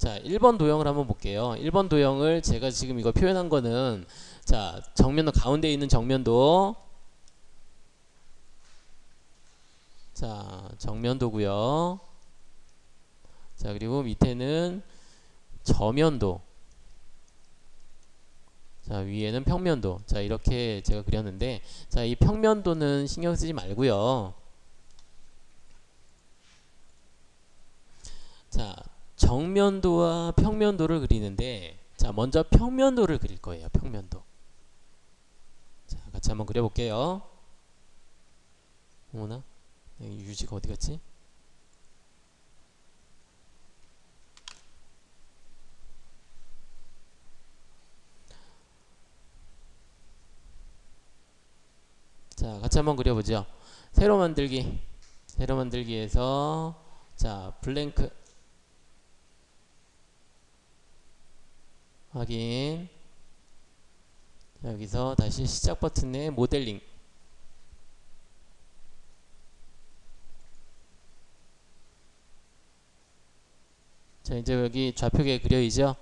자, 1번 도형을 한번 볼게요. 1번 도형을 제가 지금 이거 표현한 거는, 자, 정면도 가운데 있는 정면도, 자, 정면도고요. 자, 그리고 밑에는 저면도, 자, 위에는 평면도. 자, 이렇게 제가 그렸는데, 자, 이 평면도는 신경 쓰지 말고요. 자, 정면도와 평면도를 그리는데, 자, 먼저 평면도를 그릴 거예요. 평면도. 자, 같이 한번 그려볼게요. 어머나, 유지가 어디 갔지? 자, 같이 한번 그려보죠. 새로 만들기. 새로 만들기에서, 자, 블랭크 확인. 자, 여기서 다시 시작 버튼에 모델링. 자, 이제 여기 좌표계 그려이죠.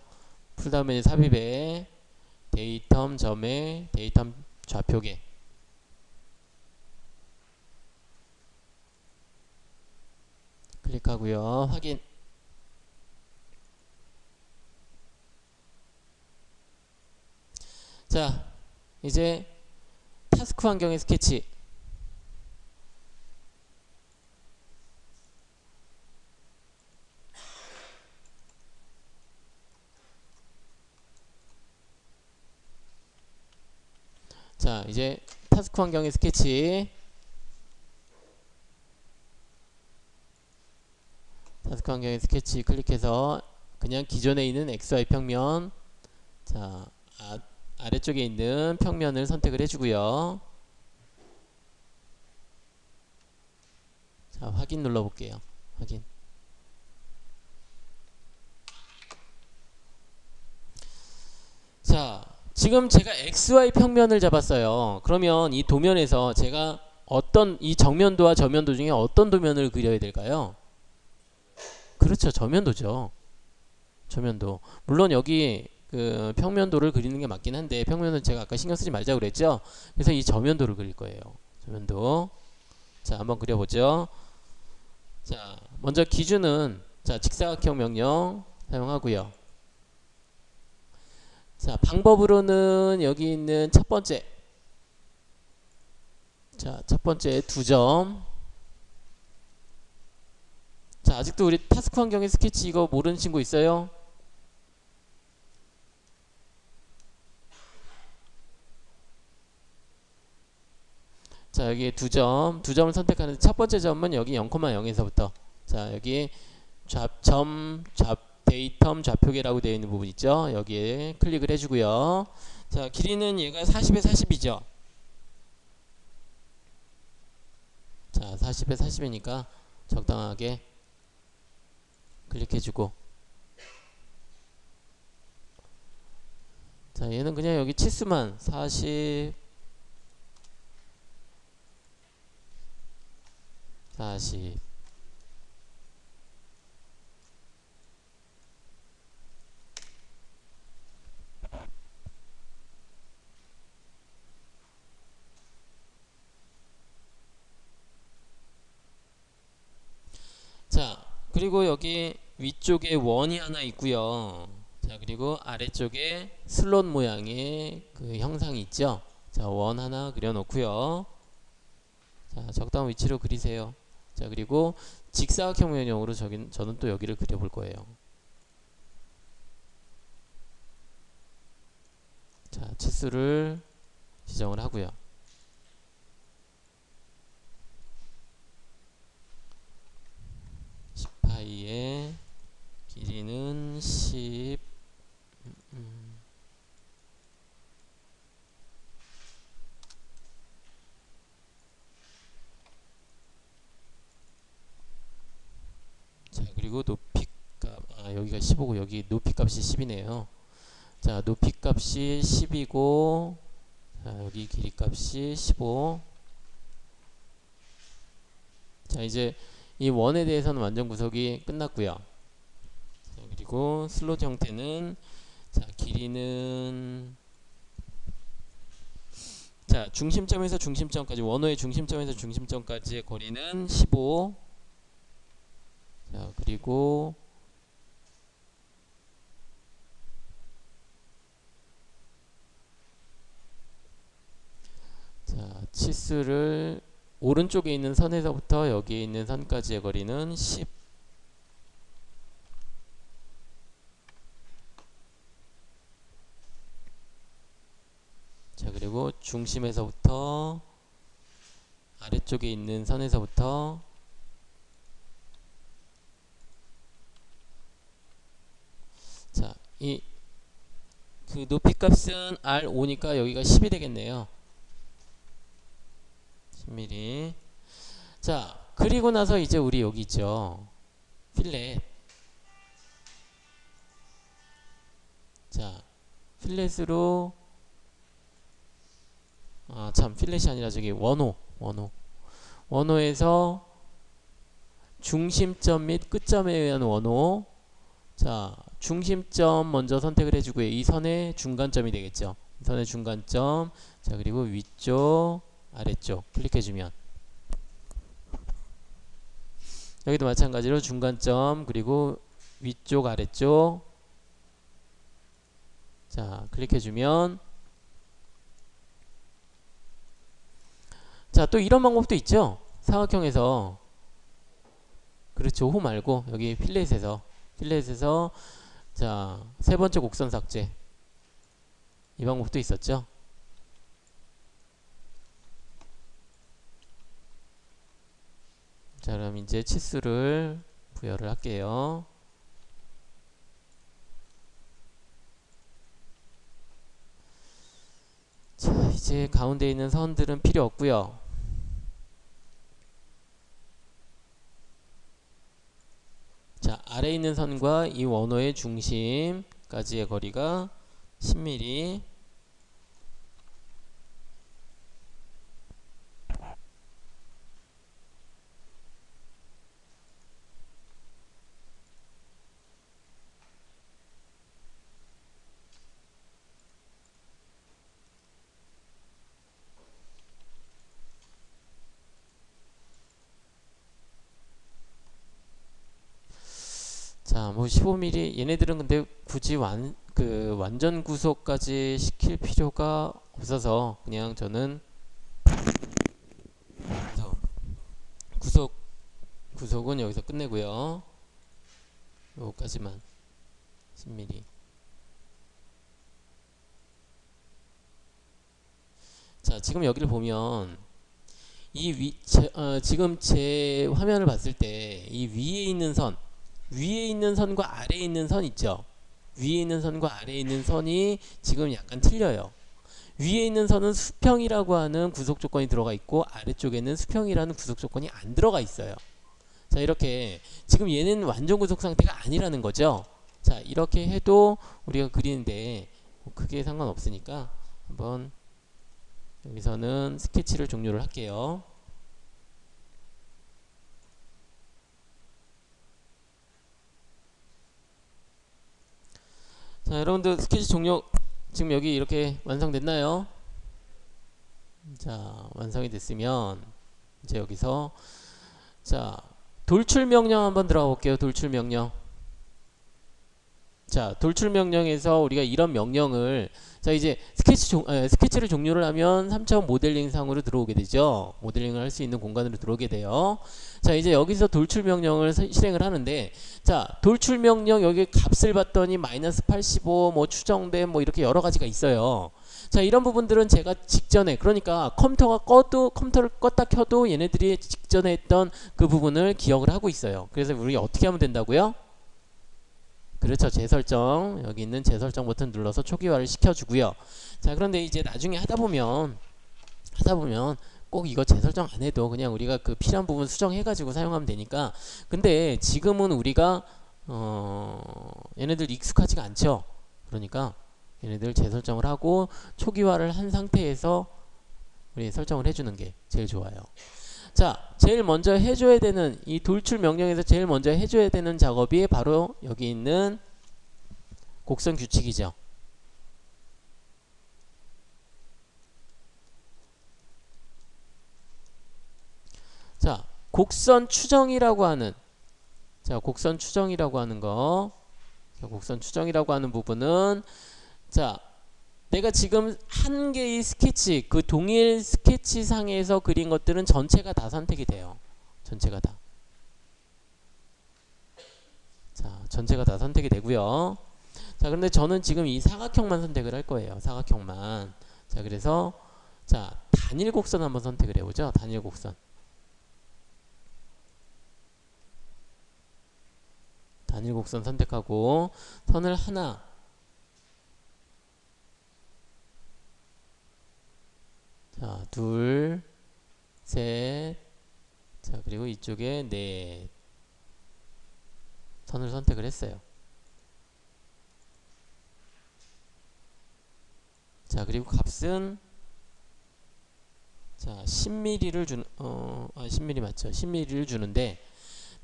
풀다음에 삽입에 데이텀 점에 데이텀 좌표계. 클릭하고요. 확인. 자, 이제 타스크 환경의 스케치. 자, 이제 타스크 환경의 스케치. 타스크 환경의 스케치 클릭해서 그냥 기존에 있는 XY 평면, 자, 아래쪽에 있는 평면을 선택을 해주고요. 자, 확인 눌러볼게요. 확인. 자, 지금 제가 XY 평면을 잡았어요. 그러면 이 도면에서 제가 어떤, 이 정면도와 저면도 중에 어떤 도면을 그려야 될까요? 그렇죠, 저면도죠. 저면도. 물론 여기 그 평면도를 그리는 게 맞긴 한데, 평면은 제가 아까 신경 쓰지 말자고 그랬죠. 그래서 이 저면도를 그릴 거예요. 저면도. 자, 한번 그려보죠. 자, 먼저 기준은, 자, 직사각형 명령 사용하고요. 자, 방법으로는 여기 있는 첫 번째, 자, 첫 번째 2점. 자, 아직도 우리 타스크 환경의 스케치 이거 모르는 친구 있어요? 자, 여기 2점, 2점을 선택하는데 첫 번째 점은 여기 0,0에서부터, 자, 여기 데이텀 좌표계라고 되어 있는 부분 있죠? 여기에 클릭을 해주고요. 자, 길이는 얘가 40에 40이죠? 자, 40에 40이니까 적당하게 클릭해주고, 자, 얘는 그냥 여기 치수만 40, 40. 자, 그리고 여기 위쪽에 원이 하나 있고요. 자, 그리고 아래쪽에 슬롯 모양의 그 형상이 있죠. 자, 원 하나 그려놓고요. 자, 적당한 위치로 그리세요. 자, 그리고 직사각형 모형으로 저는 또 여기를 그려볼 거예요. 자, 치수를 지정을 하고요. 파이의 길이는 10. 자, 그리고 높이값, 여기가 15고 여기 높이값이 10이네요. 자, 높이값이 10이고, 자, 여기 길이값이 15. 자, 이제 이 원에 대해서는 완전 구석이 끝났고요. 자, 그리고 슬롯 형태는 자 길이는 자 중심점에서 중심점까지 원호의 중심점에서 중심점까지의 거리는 15. 자 그리고 자 치수를 오른쪽에 있는 선에서부터 여기에 있는 선까지의 거리는 10. 자 그리고 중심에서부터 아래쪽에 있는 선에서부터 자 이 그 높이 값은 R5니까 여기가 10이 되겠네요. 10mm. 자 그리고 나서 이제 우리 여기 있죠 필렛. 자 필렛으로 참 필렛이 아니라 저기 원호에서 중심점 및 끝점에 의한 원호. 자 중심점 먼저 선택을 해주고요. 이 선의 중간점이 되겠죠. 이 선의 중간점. 자 그리고 위쪽 아래쪽 클릭해주면 여기도 마찬가지로 중간점 그리고 위쪽 아래쪽 자 클릭해주면 자 또 이런 방법도 있죠. 사각형에서 그렇죠. 호 말고 여기 필렛에서 자 세 번째 곡선 삭제 이 방법도 있었죠. 자 그럼 이제 치수를 부여를 할게요. 자 이제 가운데 있는 선들은 필요 없고요. 자 아래에 있는 선과 이 원호의 중심까지의 거리가 10mm. 자, 뭐 15mm 얘네들은 근데 굳이 완전 구속까지 시킬 필요가 없어서 그냥 저는 구속은 여기서 끝내고요. 요거까지만 10mm. 자, 지금 여기를 보면 지금 제 화면을 봤을 때 이 위에 있는 선과 아래에 있는 선 있죠. 위에 있는 선과 아래에 있는 선이 지금 약간 틀려요. 위에 있는 선은 수평이라고 하는 구속 조건이 들어가 있고 아래쪽에는 수평이라는 구속 조건이 안 들어가 있어요. 자 이렇게 지금 얘는 완전 구속 상태가 아니라는 거죠. 자 이렇게 해도 우리가 그리는데 뭐 크게 상관없으니까 한번 여기서는 스케치를 종료를 할게요. 자 여러분들 스케치 종료. 지금 여기 이렇게 완성됐나요? 자 완성이 됐으면 이제 여기서 자 돌출 명령 한번 들어가 볼게요. 돌출 명령. 자 돌출 명령에서 우리가 이런 명령을 자 이제 스케치를 종료를 하면 3차원 모델링 상으로 들어오게 되죠. 모델링을 할 수 있는 공간으로 들어오게 돼요. 자 이제 여기서 돌출 명령을 실행을 하는데 자 돌출 명령 여기 값을 봤더니 -85 뭐 추정된 뭐 이렇게 여러 가지가 있어요. 자 이런 부분들은 제가 직전에 그러니까 컴퓨터를 껐다 켜도 얘네들이 직전에 했던 그 부분을 기억을 하고 있어요. 그래서 우리 어떻게 하면 된다고요? 그렇죠. 재설정 여기 있는 재설정 버튼 눌러서 초기화를 시켜주고요. 자 그런데 이제 나중에 하다 보면 꼭 이거 재설정 안 해도 그냥 우리가 그 필요한 부분 수정해 가지고 사용하면 되니까. 근데 지금은 우리가 얘네들 익숙하지가 않죠. 그러니까 얘네들 재설정을 하고 초기화를 한 상태에서 우리 설정을 해주는 게 제일 좋아요. 자 제일 먼저 해줘야 되는 이 돌출 명령에서 제일 먼저 해줘야 되는 작업이 바로 여기 있는 곡선 규칙이죠. 자, 곡선 추정이라고 하는 곡선 추정이라고 하는 거. 자, 곡선 추정이라고 하는 부분은 자, 내가 지금 한 개의 스케치, 그 동일 스케치상에서 그린 것들은 전체가 다 선택이 돼요. 전체가 다. 자, 전체가 다 선택이 되고요. 자, 그런데 저는 지금 이 사각형만 선택을 할 거예요. 사각형만. 자, 그래서 자, 단일 곡선 한번 선택을 해보죠. 단일 곡선. 단일 곡선 선택하고 선을 하나, 자, 둘, 셋, 자, 그리고 이쪽에 넷 선을 선택을 했어요. 자, 그리고 값은 자, 10mm를 주는 10mm 맞죠? 10mm를 주는데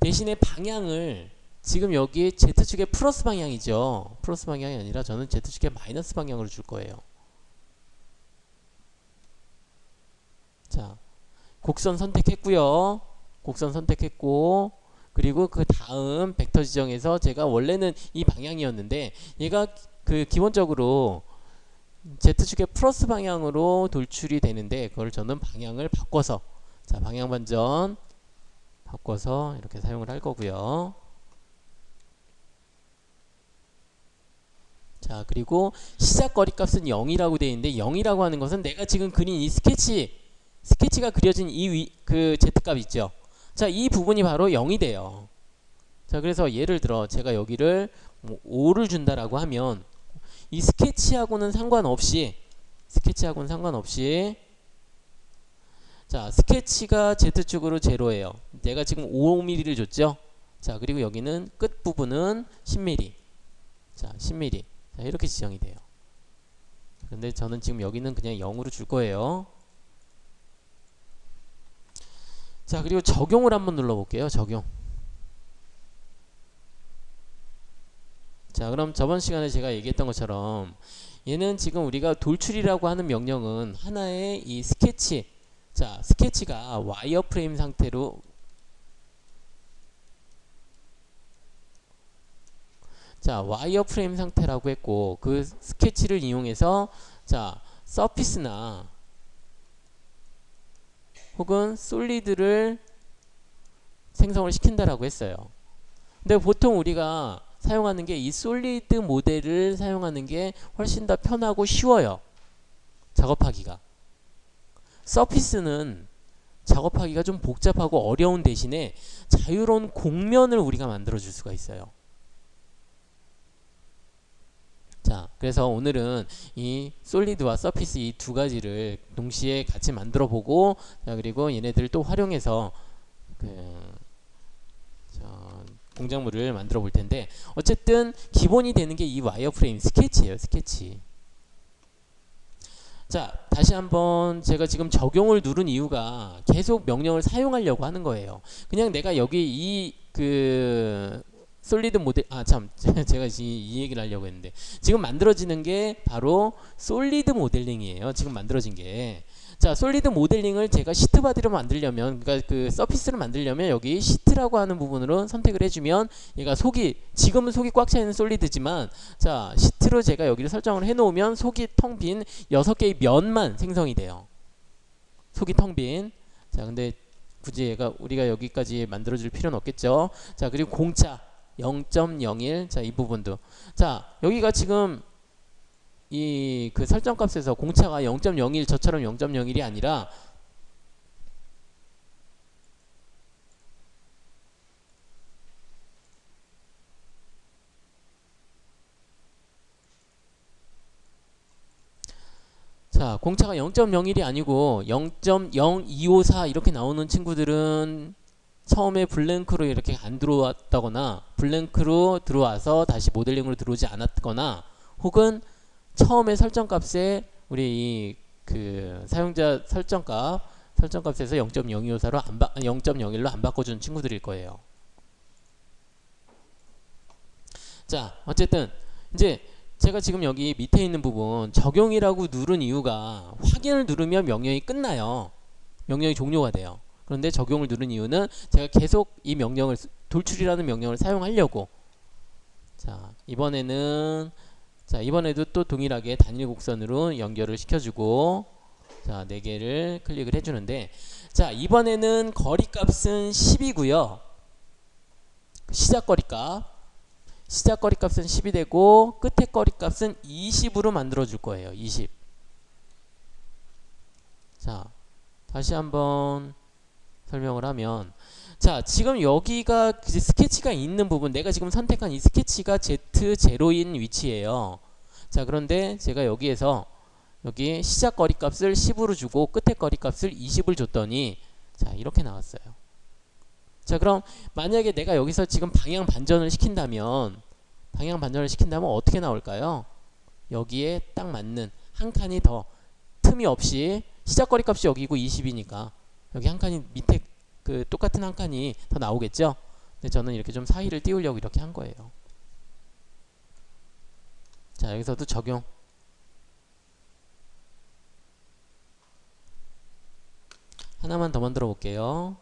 대신에 방향을 지금 여기 Z축의 플러스 방향이죠. 플러스 방향이 아니라 저는 Z축의 마이너스 방향으로 줄 거예요. 자, 곡선 선택했고요. 곡선 선택했고, 그리고 그 다음 벡터 지정에서 제가 원래는 이 방향이었는데 얘가 그 기본적으로 Z축의 플러스 방향으로 돌출이 되는데 그걸 저는 방향을 바꿔서 자, 방향 반전 바꿔서 이렇게 사용을 할 거고요. 자, 그리고 시작 거리값은 0이라고 되어 있는데 0이라고 하는 것은 내가 지금 그린 이 스케치가 그려진 그 Z값 있죠. 자, 이 부분이 바로 0이 돼요. 자, 그래서 예를 들어 제가 여기를 뭐 5를 준다라고 하면 이 스케치하고는 상관없이 자, 스케치가 Z축으로 제로예요. 내가 지금 5mm를 줬죠. 자, 그리고 여기는 끝 부분은 10mm. 자, 10mm. 자, 이렇게 지정이 돼요. 근데 저는 지금 여기는 그냥 0으로 줄 거예요. 자, 그리고 적용을 한번 눌러볼게요. 적용. 자, 그럼 저번 시간에 제가 얘기했던 것처럼 얘는 지금 우리가 돌출이라고 하는 명령은 하나의 이 스케치, 자, 스케치가 와이어프레임 상태로 자, 와이어프레임 상태라고 했고 그 스케치를 이용해서 자, 서피스나 혹은 솔리드를 생성을 시킨다라고 했어요. 근데 보통 우리가 사용하는 게 이 솔리드 모델을 사용하는 게 훨씬 더 편하고 쉬워요. 작업하기가. 서피스는 작업하기가 좀 복잡하고 어려운 대신에 자유로운 곡면을 우리가 만들어 줄 수가 있어요. 자, 그래서 오늘은 이 솔리드와 서피스 이 두 가지를 동시에 같이 만들어 보고, 자, 그리고 얘네들을 또 활용해서 공작물을 만들어 볼 텐데, 어쨌든 기본이 되는 게 이 와이어프레임 스케치예요. 스케치. 자, 다시 한번 제가 지금 적용을 누른 이유가 계속 명령을 사용하려고 하는 거예요. 그냥 내가 여기 솔리드 모델, 제가 이 얘기를 하려고 했는데 지금 만들어지는 게 바로 솔리드 모델링이에요. 지금 만들어진 게. 자, 솔리드 모델링을 제가 시트 바디로 만들려면, 그러니까 그 서피스를 만들려면 여기 시트라고 하는 부분으로 선택을 해주면 얘가 지금은 속이 꽉 차 있는 솔리드지만, 자, 시트로 제가 여기를 설정을 해놓으면 속이 텅 빈 6개의 면만 생성이 돼요. 속이 텅 빈. 자, 근데 굳이 우리가 여기까지 만들어줄 필요는 없겠죠. 자, 그리고 공차 0.01. 자, 이 부분도. 자, 여기가 지금 그 설정값에서 공차가 0.01 저처럼 0.01이 아니라 자, 공차가 0.01이 아니고 0.0254 이렇게 나오는 친구들은 처음에 블랭크로 이렇게 안 들어왔다거나 블랭크로 들어와서 다시 모델링으로 들어오지 않았거나 혹은 처음에 설정값에 우리 사용자 설정값에서 0.0254로 0.01로 안 바꿔준 친구들일 거예요. 자, 어쨌든 이제 제가 지금 여기 밑에 있는 부분 적용이라고 누른 이유가 확인을 누르면 명령이 끝나요. 명령이 종료가 돼요. 그런데 적용을 누른 이유는 제가 계속 이 명령을 돌출이라는 명령을 사용하려고. 자, 이번에도 또 동일하게 단일 곡선으로 연결을 시켜주고, 자, 4개를 클릭을 해주는데, 자, 이번에는 거리값은 10이고요. 시작 거리값. 시작 거리값은 10이 되고, 끝에 거리값은 20으로 만들어 줄 거예요. 20. 자, 다시 한번 설명을 하면, 자, 지금 여기가 스케치가 있는 부분, 내가 지금 선택한 이 스케치가 Z0인 위치예요. 자, 그런데 제가 여기에서 여기 시작 거리값을 10으로 주고 끝에 거리값을 20을 줬더니, 자, 이렇게 나왔어요. 자, 그럼 만약에 내가 여기서 지금 방향 반전을 시킨다면 어떻게 나올까요? 여기에 딱 맞는 한 칸이 더 틈이 없이, 시작 거리값이 여기고 20이니까 여기 한 칸이 밑에 그 똑같은 한 칸이 더 나오겠죠? 근데 저는 이렇게 좀 사이를 띄우려고 이렇게 한 거예요. 자, 여기서도 적용. 하나만 더 만들어 볼게요.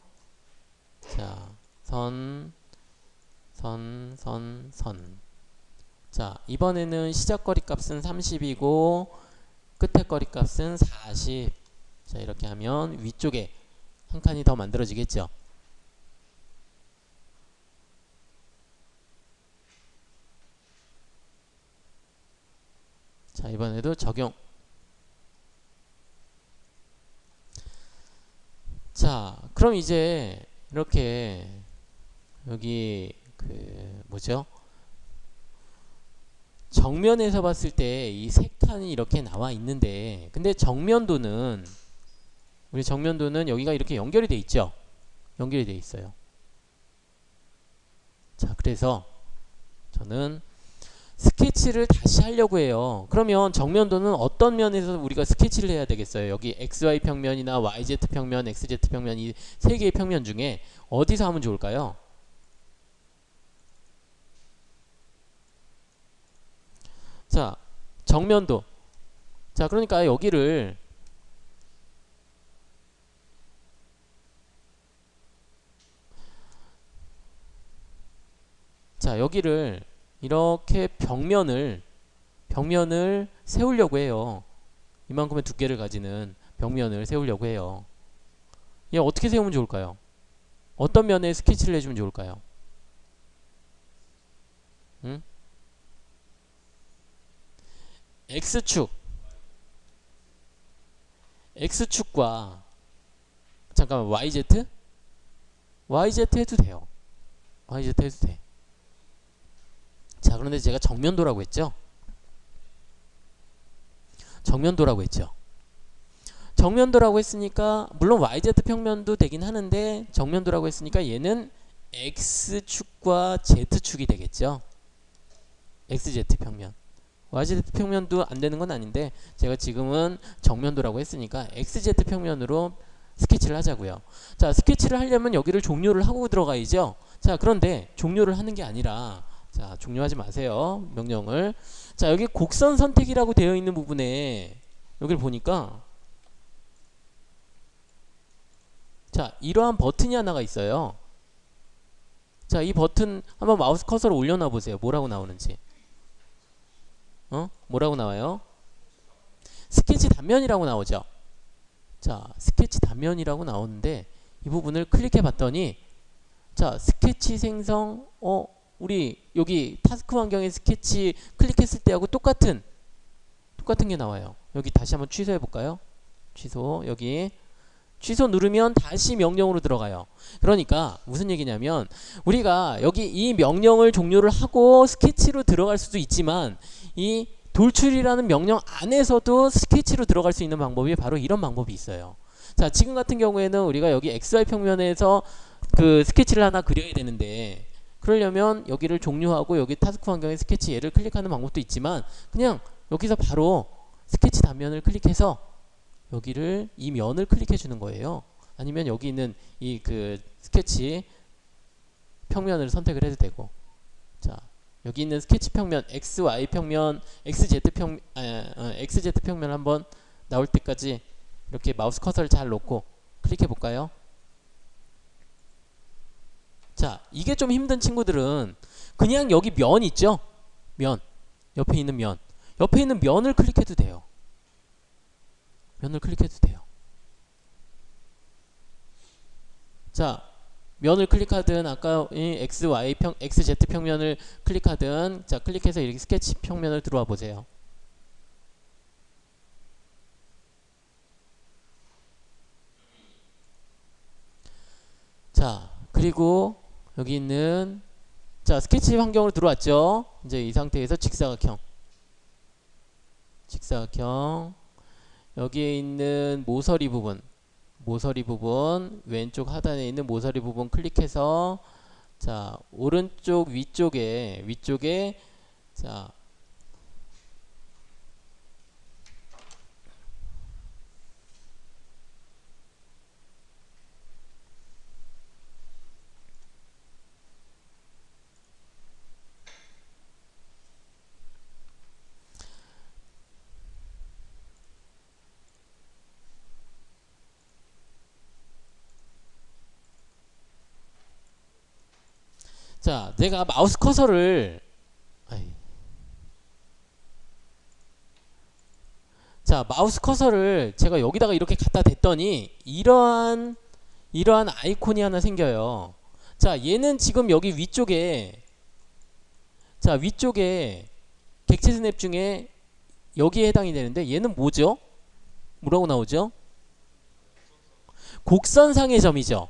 자, 선. 자, 이번에는 시작 거리값은 30이고 끝에 거리값은 40. 자, 이렇게 하면 위쪽에 한 칸이 더 만들어지겠죠. 자, 이번에도 적용. 자, 그럼 이제 이렇게 여기 그 뭐죠? 정면에서 봤을 때 이 세 칸이 이렇게 나와 있는데, 근데 우리 정면도는 여기가 이렇게 연결이 돼 있죠? 연결이 돼 있어요. 자, 그래서 저는 스케치를 다시 하려고 해요. 그러면 정면도는 어떤 면에서 우리가 스케치를 해야 되겠어요? 여기 XY 평면이나 YZ 평면, XZ 평면, 이 세 개의 평면 중에 어디서 하면 좋을까요? 자, 정면도. 자, 그러니까 여기를 이렇게 벽면을 세우려고 해요. 이만큼의 두께를 가지는 벽면을 세우려고 해요. 얘 어떻게 세우면 좋을까요? 어떤 면에 스케치를 해주면 좋을까요? 응? X축과 잠깐만 YZ? YZ 해도 돼요. YZ 해도 돼. 자, 그런데 제가 정면도라고 했죠? 정면도라고 했으니까 물론 YZ 평면도 되긴 하는데 정면도라고 했으니까 얘는 X축과 Z축이 되겠죠? XZ 평면. YZ 평면도 안 되는 건 아닌데 제가 지금은 정면도라고 했으니까 XZ 평면으로 스케치를 하자고요. 자, 스케치를 하려면 여기를 종료를 하고 들어가야죠. 자, 그런데 종료를 하는 게 아니라, 자, 종료하지 마세요. 명령을. 자, 여기 곡선 선택이라고 되어 있는 부분에 여기를 보니까, 자, 이러한 버튼이 하나가 있어요. 자, 이 버튼 한번 마우스 커서를 올려놔 보세요. 뭐라고 나오는지. 뭐라고 나와요? 스케치 단면이라고 나오죠. 자, 스케치 단면이라고 나오는데 이 부분을 클릭해 봤더니, 자, 스케치 생성, 우리 여기 타스크 환경의 스케치 클릭했을 때하고 똑같은 게 나와요. 여기 다시 한번 취소해 볼까요? 취소. 여기 취소 누르면 다시 명령으로 들어가요. 그러니까 무슨 얘기냐면, 우리가 여기 이 명령을 종료를 하고 스케치로 들어갈 수도 있지만 이 돌출이라는 명령 안에서도 스케치로 들어갈 수 있는 방법이 바로 이런 방법이 있어요. 자, 지금 같은 경우에는 우리가 여기 XY 평면에서 그 스케치를 하나 그려야 되는데, 그러려면 여기를 종료하고 여기 타스크 환경의 스케치 얘를 클릭하는 방법도 있지만, 그냥 여기서 바로 스케치 단면을 클릭해서 여기를 이 면을 클릭해 주는 거예요. 아니면 여기 있는 이 그 스케치 평면을 선택을 해도 되고. 자, 여기 있는 스케치 평면 XY 평면 XZ 평면 한번 나올 때까지 이렇게 마우스 커서를 잘 놓고 클릭해 볼까요? 자, 이게 좀 힘든 친구들은 그냥 여기 면 있죠? 면. 옆에 있는 면. 옆에 있는 면을 클릭해도 돼요. 면을 클릭해도 돼요. 자, 면을 클릭하든 아까 XZ 평면을 클릭하든 자, 클릭해서 이렇게 스케치 평면을 들어와 보세요. 자, 그리고 여기 있는 자, 스케치 환경으로 들어왔죠? 이제 이 상태에서 직사각형 여기에 있는 모서리 부분 왼쪽 하단에 있는 모서리 부분 클릭해서 자, 오른쪽 위쪽에 자, 자, 내가 마우스 커서를 자, 마우스 커서를 제가 여기다가 이렇게 갖다 댔더니 이러한 아이콘이 하나 생겨요. 자, 얘는 지금 여기 위쪽에 자, 위쪽에 객체 스냅 중에 여기에 해당이 되는데 얘는 뭐죠? 뭐라고 나오죠? 곡선상의 점이죠.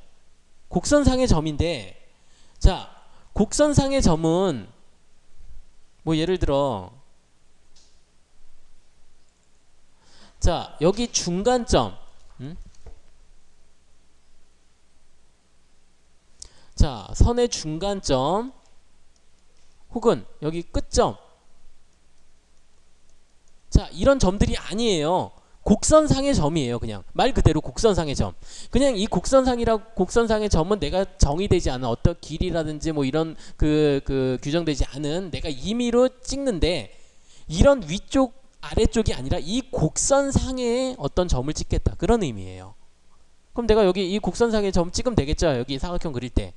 곡선상의 점인데 자, 곡선상의 점은 뭐 예를 들어 자, 여기 중간점 자, 선의 중간점 혹은 여기 끝점 자, 이런 점들이 아니에요. 곡선상의 점이에요. 그냥 말 그대로 곡선상의 점. 그냥 이 곡선상의 점은 내가 정의되지 않은 어떤 길이라든지 뭐 이런 규정되지 않은 내가 임의로 찍는데 이런 위쪽 아래쪽이 아니라 이 곡선상에 어떤 점을 찍겠다. 그런 의미예요. 그럼 내가 여기 이 곡선상의 점 찍으면 되겠죠. 여기 사각형 그릴 때.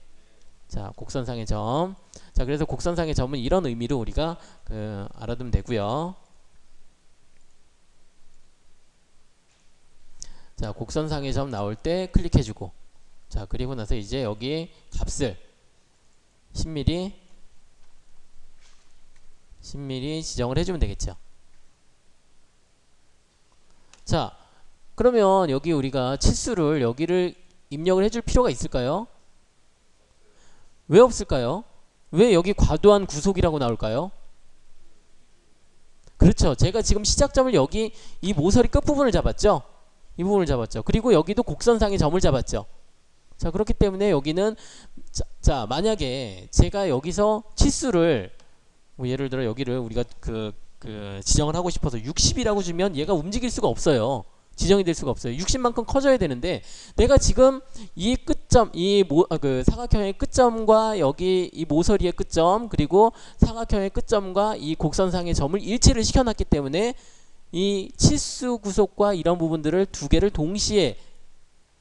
자, 곡선상의 점. 자, 그래서 곡선상의 점은 이런 의미로 우리가 알아두면 되고요. 자, 곡선상의 점 나올 때 클릭해주고 자, 그리고 나서 이제 여기 값을 10mm 지정을 해주면 되겠죠. 자, 그러면 여기 우리가 치수를 여기를 입력을 해줄 필요가 있을까요? 왜 없을까요? 왜 여기 과도한 구속이라고 나올까요? 그렇죠. 제가 지금 시작점을 여기 이 모서리 끝부분을 잡았죠. 이 부분을 잡았죠. 그리고 여기도 곡선상의 점을 잡았죠. 자, 그렇기 때문에 여기는 자, 만약에 제가 여기서 치수를 뭐 예를 들어 여기를 우리가 지정을 하고 싶어서 60이라고 주면 얘가 움직일 수가 없어요. 지정이 될 수가 없어요. 60만큼 커져야 되는데 내가 지금 이 끝점 사각형의 끝점과 여기 이 모서리의 끝점 그리고 사각형의 끝점과 이 곡선상의 점을 일치를 시켜놨기 때문에 이 치수 구속과 이런 부분들을 두 개를 동시에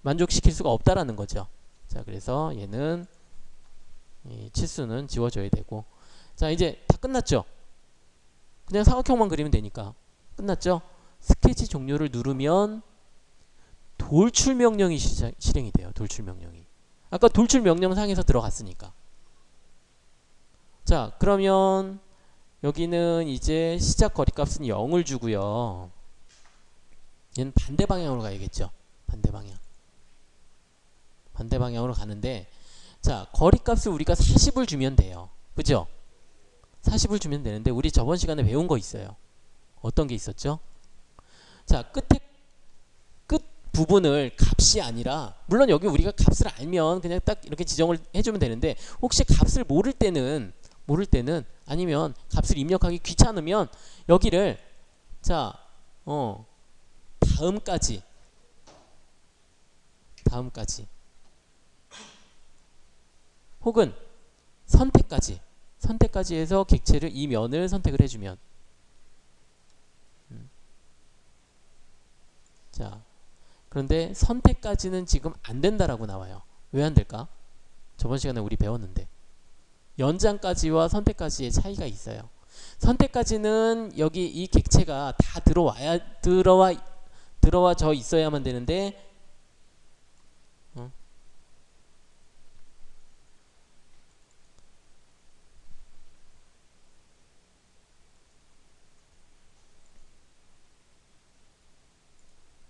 만족시킬 수가 없다라는 거죠. 자, 그래서 얘는 이 치수는 지워줘야 되고 자, 이제 다 끝났죠. 그냥 사각형만 그리면 되니까 끝났죠. 스케치 종료를 누르면 돌출 명령이 실행이 돼요. 돌출 명령이 아까 돌출 명령상에서 들어갔으니까. 자, 그러면 여기는 이제 시작 거리값은 0을 주고요. 얘는 반대 방향으로 가야겠죠. 반대 방향으로 가는데 자, 거리값을 우리가 40을 주면 돼요. 그죠? 40을 주면 되는데 우리 저번 시간에 배운 거 있어요. 어떤 게 있었죠? 자, 끝 부분을 값이 아니라 물론 여기 우리가 값을 알면 그냥 딱 이렇게 지정을 해주면 되는데 혹시 값을 모를 때는 아니면 값을 입력하기 귀찮으면 여기를 자, 다음까지 혹은 선택까지 선택까지 해서 객체를 이 면을 선택을 해주면 자 그런데 선택까지는 지금 안 된다라고 나와요. 왜 안 될까? 저번 시간에 우리 배웠는데 연장까지와 선택까지의 차이가 있어요. 선택까지는 여기 이 객체가 다 들어와져 있어야만 되는데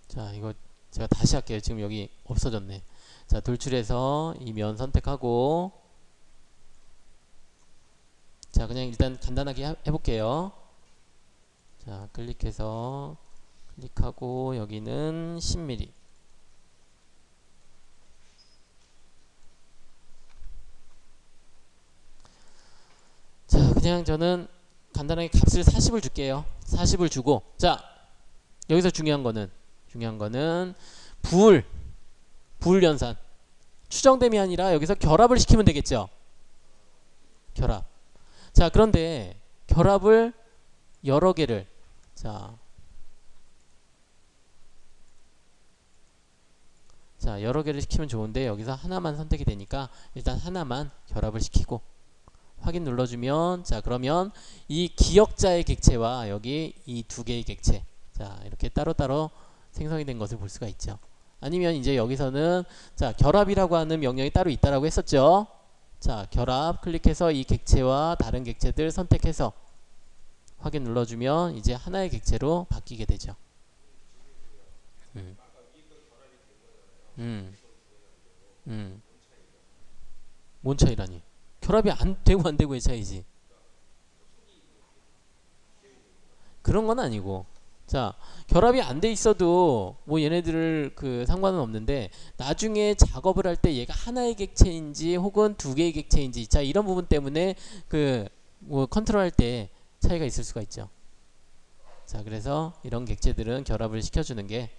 자 이거 제가 다시 할게요. 지금 여기 없어졌네. 자 돌출해서 이 면 선택하고 자 그냥 일단 간단하게 해볼게요. 자 클릭해서 클릭하고 여기는 10mm 자 그냥 저는 간단하게 값을 40을 줄게요. 40을 주고 자 여기서 중요한 거는 부울 연산 추정됨이 아니라 여기서 결합을 시키면 되겠죠. 결합. 자 그런데 결합을 여러 개를 자 여러 개를 시키면 좋은데 여기서 하나만 선택이 되니까 일단 하나만 결합을 시키고 확인 눌러주면 자 그러면 이 기억자의 객체와 여기 이 두 개의 객체 자 이렇게 따로따로 생성이 된 것을 볼 수가 있죠. 아니면 이제 여기서는 자 결합이라고 하는 명령이 따로 있다라고 했었죠. 자 결합 클릭해서 이 객체와 다른 객체들 선택해서 확인 눌러주면 이제 하나의 객체로 바뀌게 되죠. 뭔 차이라니? 결합이 안 되고 안 되고의 차이지. 그런 건 아니고 자 결합이 안 돼 있어도 뭐 얘네들 그 상관은 없는데 나중에 작업을 할 때 얘가 하나의 객체인지 혹은 두 개의 객체인지 자 이런 부분 때문에 그 뭐 컨트롤 할 때 차이가 있을 수가 있죠. 자 그래서 이런 객체들은 결합을 시켜주는 게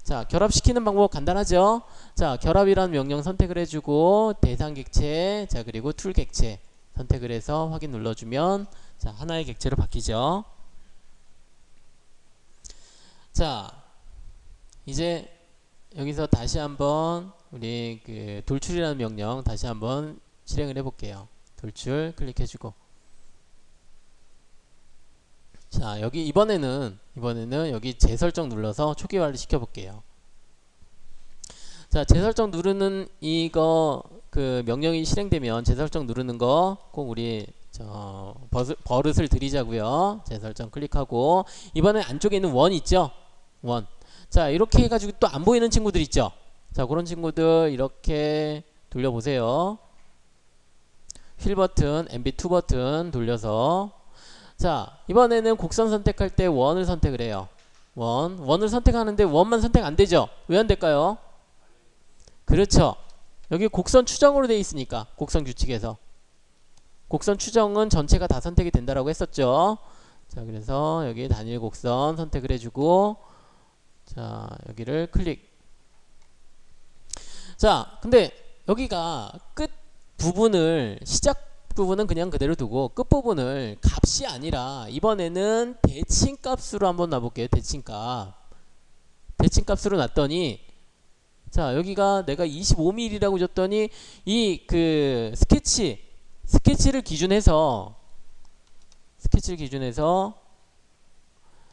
자 결합시키는 방법 간단하죠. 자 결합이라는 명령 선택을 해주고 대상 객체 자 그리고 툴 객체 선택을 해서 확인 눌러주면 자 하나의 객체로 바뀌죠. 자 이제 여기서 다시 한번 우리 그 돌출이라는 명령 다시 한번 실행을 해볼게요. 돌출 클릭해주고 자 여기 이번에는 여기 재설정 눌러서 초기화를 시켜볼게요. 자 재설정 누르는 이거 그 명령이 실행되면 재설정 누르는 거 꼭 우리 버릇을 들이자고요. 재설정 클릭하고 이번에 안쪽에 있는 원 있죠. 원. 자 이렇게 해가지고 또 안 보이는 친구들 있죠. 자 그런 친구들 이렇게 돌려보세요. 휠 버튼 MB2 버튼 돌려서 자 이번에는 곡선 선택할 때 원을 선택을 해요. 원을 선택하는데 원만 선택 안되죠. 왜 안될까요? 그렇죠. 여기 곡선 추정으로 되어 있으니까 곡선 규칙에서 곡선 추정은 전체가 다 선택이 된다라고 했었죠. 자 그래서 여기 단일 곡선 선택을 해주고 자 여기를 클릭. 자 근데 여기가 끝 부분을 시작 부분은 그냥 그대로 두고 끝 부분을 값이 아니라 이번에는 대칭 값으로 한번 놔볼게요. 대칭 값으로 놨더니 자 여기가 내가 25mm라고 줬더니 이 그 스케치를 기준해서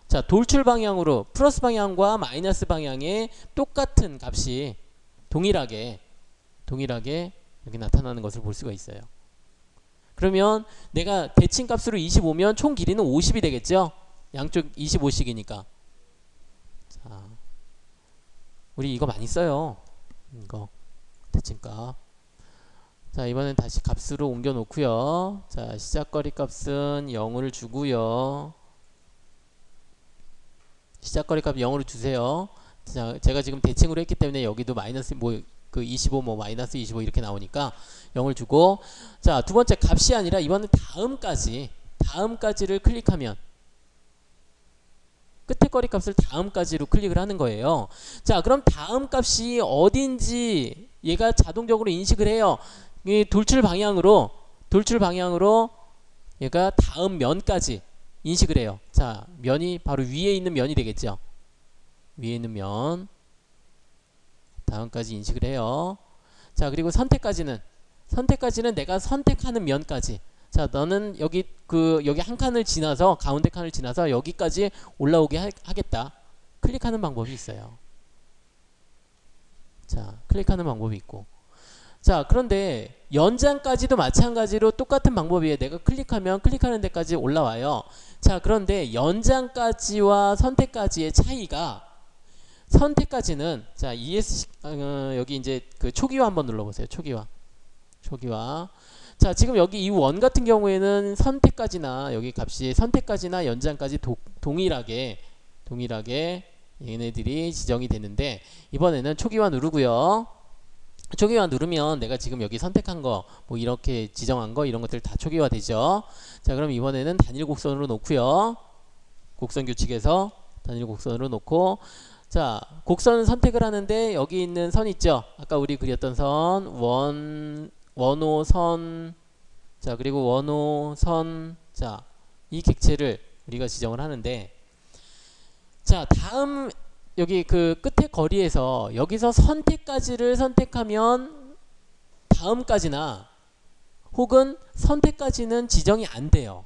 자 돌출 방향으로 플러스 방향과 마이너스 방향에 똑같은 값이 동일하게 여기 나타나는 것을 볼 수가 있어요. 그러면 내가 대칭 값으로 25면 총 길이는 50이 되겠죠. 양쪽 25씩이니까 자 우리 이거 많이 써요. 이거 대칭값. 자 이번엔 다시 값으로 옮겨 놓고요. 자 시작거리 값은 0을 주고요. 시작거리 값 0으로 주세요. 자 제가 지금 대칭으로 했기 때문에 여기도 마이너스 그 25 마이너스 25 이렇게 나오니까 0을 주고 자 두번째 값이 아니라 이번엔 다음까지를 클릭하면 끝에 거리 값을 다음까지로 클릭을 하는 거예요. 자 그럼 다음 값이 어딘지 얘가 자동적으로 인식을 해요. 이 돌출 방향으로 돌출 방향으로 얘가 다음 면까지 인식을 해요. 자, 면이 바로 위에 있는 면이 되겠죠. 위에 있는 면 다음까지 인식을 해요. 자, 그리고 선택까지는 내가 선택하는 면까지. 자, 너는 여기 한 칸을 지나서 가운데 칸을 지나서 여기까지 올라오게 하겠다. 클릭하는 방법이 있어요. 자, 클릭하는 방법이 있고. 자, 그런데 연장까지도 마찬가지로 똑같은 방법이에요. 내가 클릭하면 클릭하는 데까지 올라와요. 자, 그런데 연장까지와 선택까지의 차이가, 선택까지는, 자, 여기 이제 그 초기화 한번 눌러보세요. 초기화. 자, 지금 여기 이 원 같은 경우에는 선택까지나 여기 값이 선택까지나 연장까지 동일하게 얘네들이 지정이 되는데, 이번에는 초기화 누르고요. 초기화 누르면 내가 지금 여기 선택한 거, 뭐 이렇게 지정한 거, 이런 것들 다 초기화 되죠. 자, 그럼 이번에는 단일 곡선으로 놓고요. 곡선 규칙에서 단일 곡선으로 놓고, 자, 곡선 선택을 하는데 여기 있는 선 있죠. 아까 우리 그렸던 선, 원호선, 자, 그리고 원호선, 자, 이 객체를 우리가 지정을 하는데, 자, 다음 여기 그 끝에 거리에서 여기서 선택까지를 선택하면 다음까지나 혹은 선택까지는 지정이 안 돼요.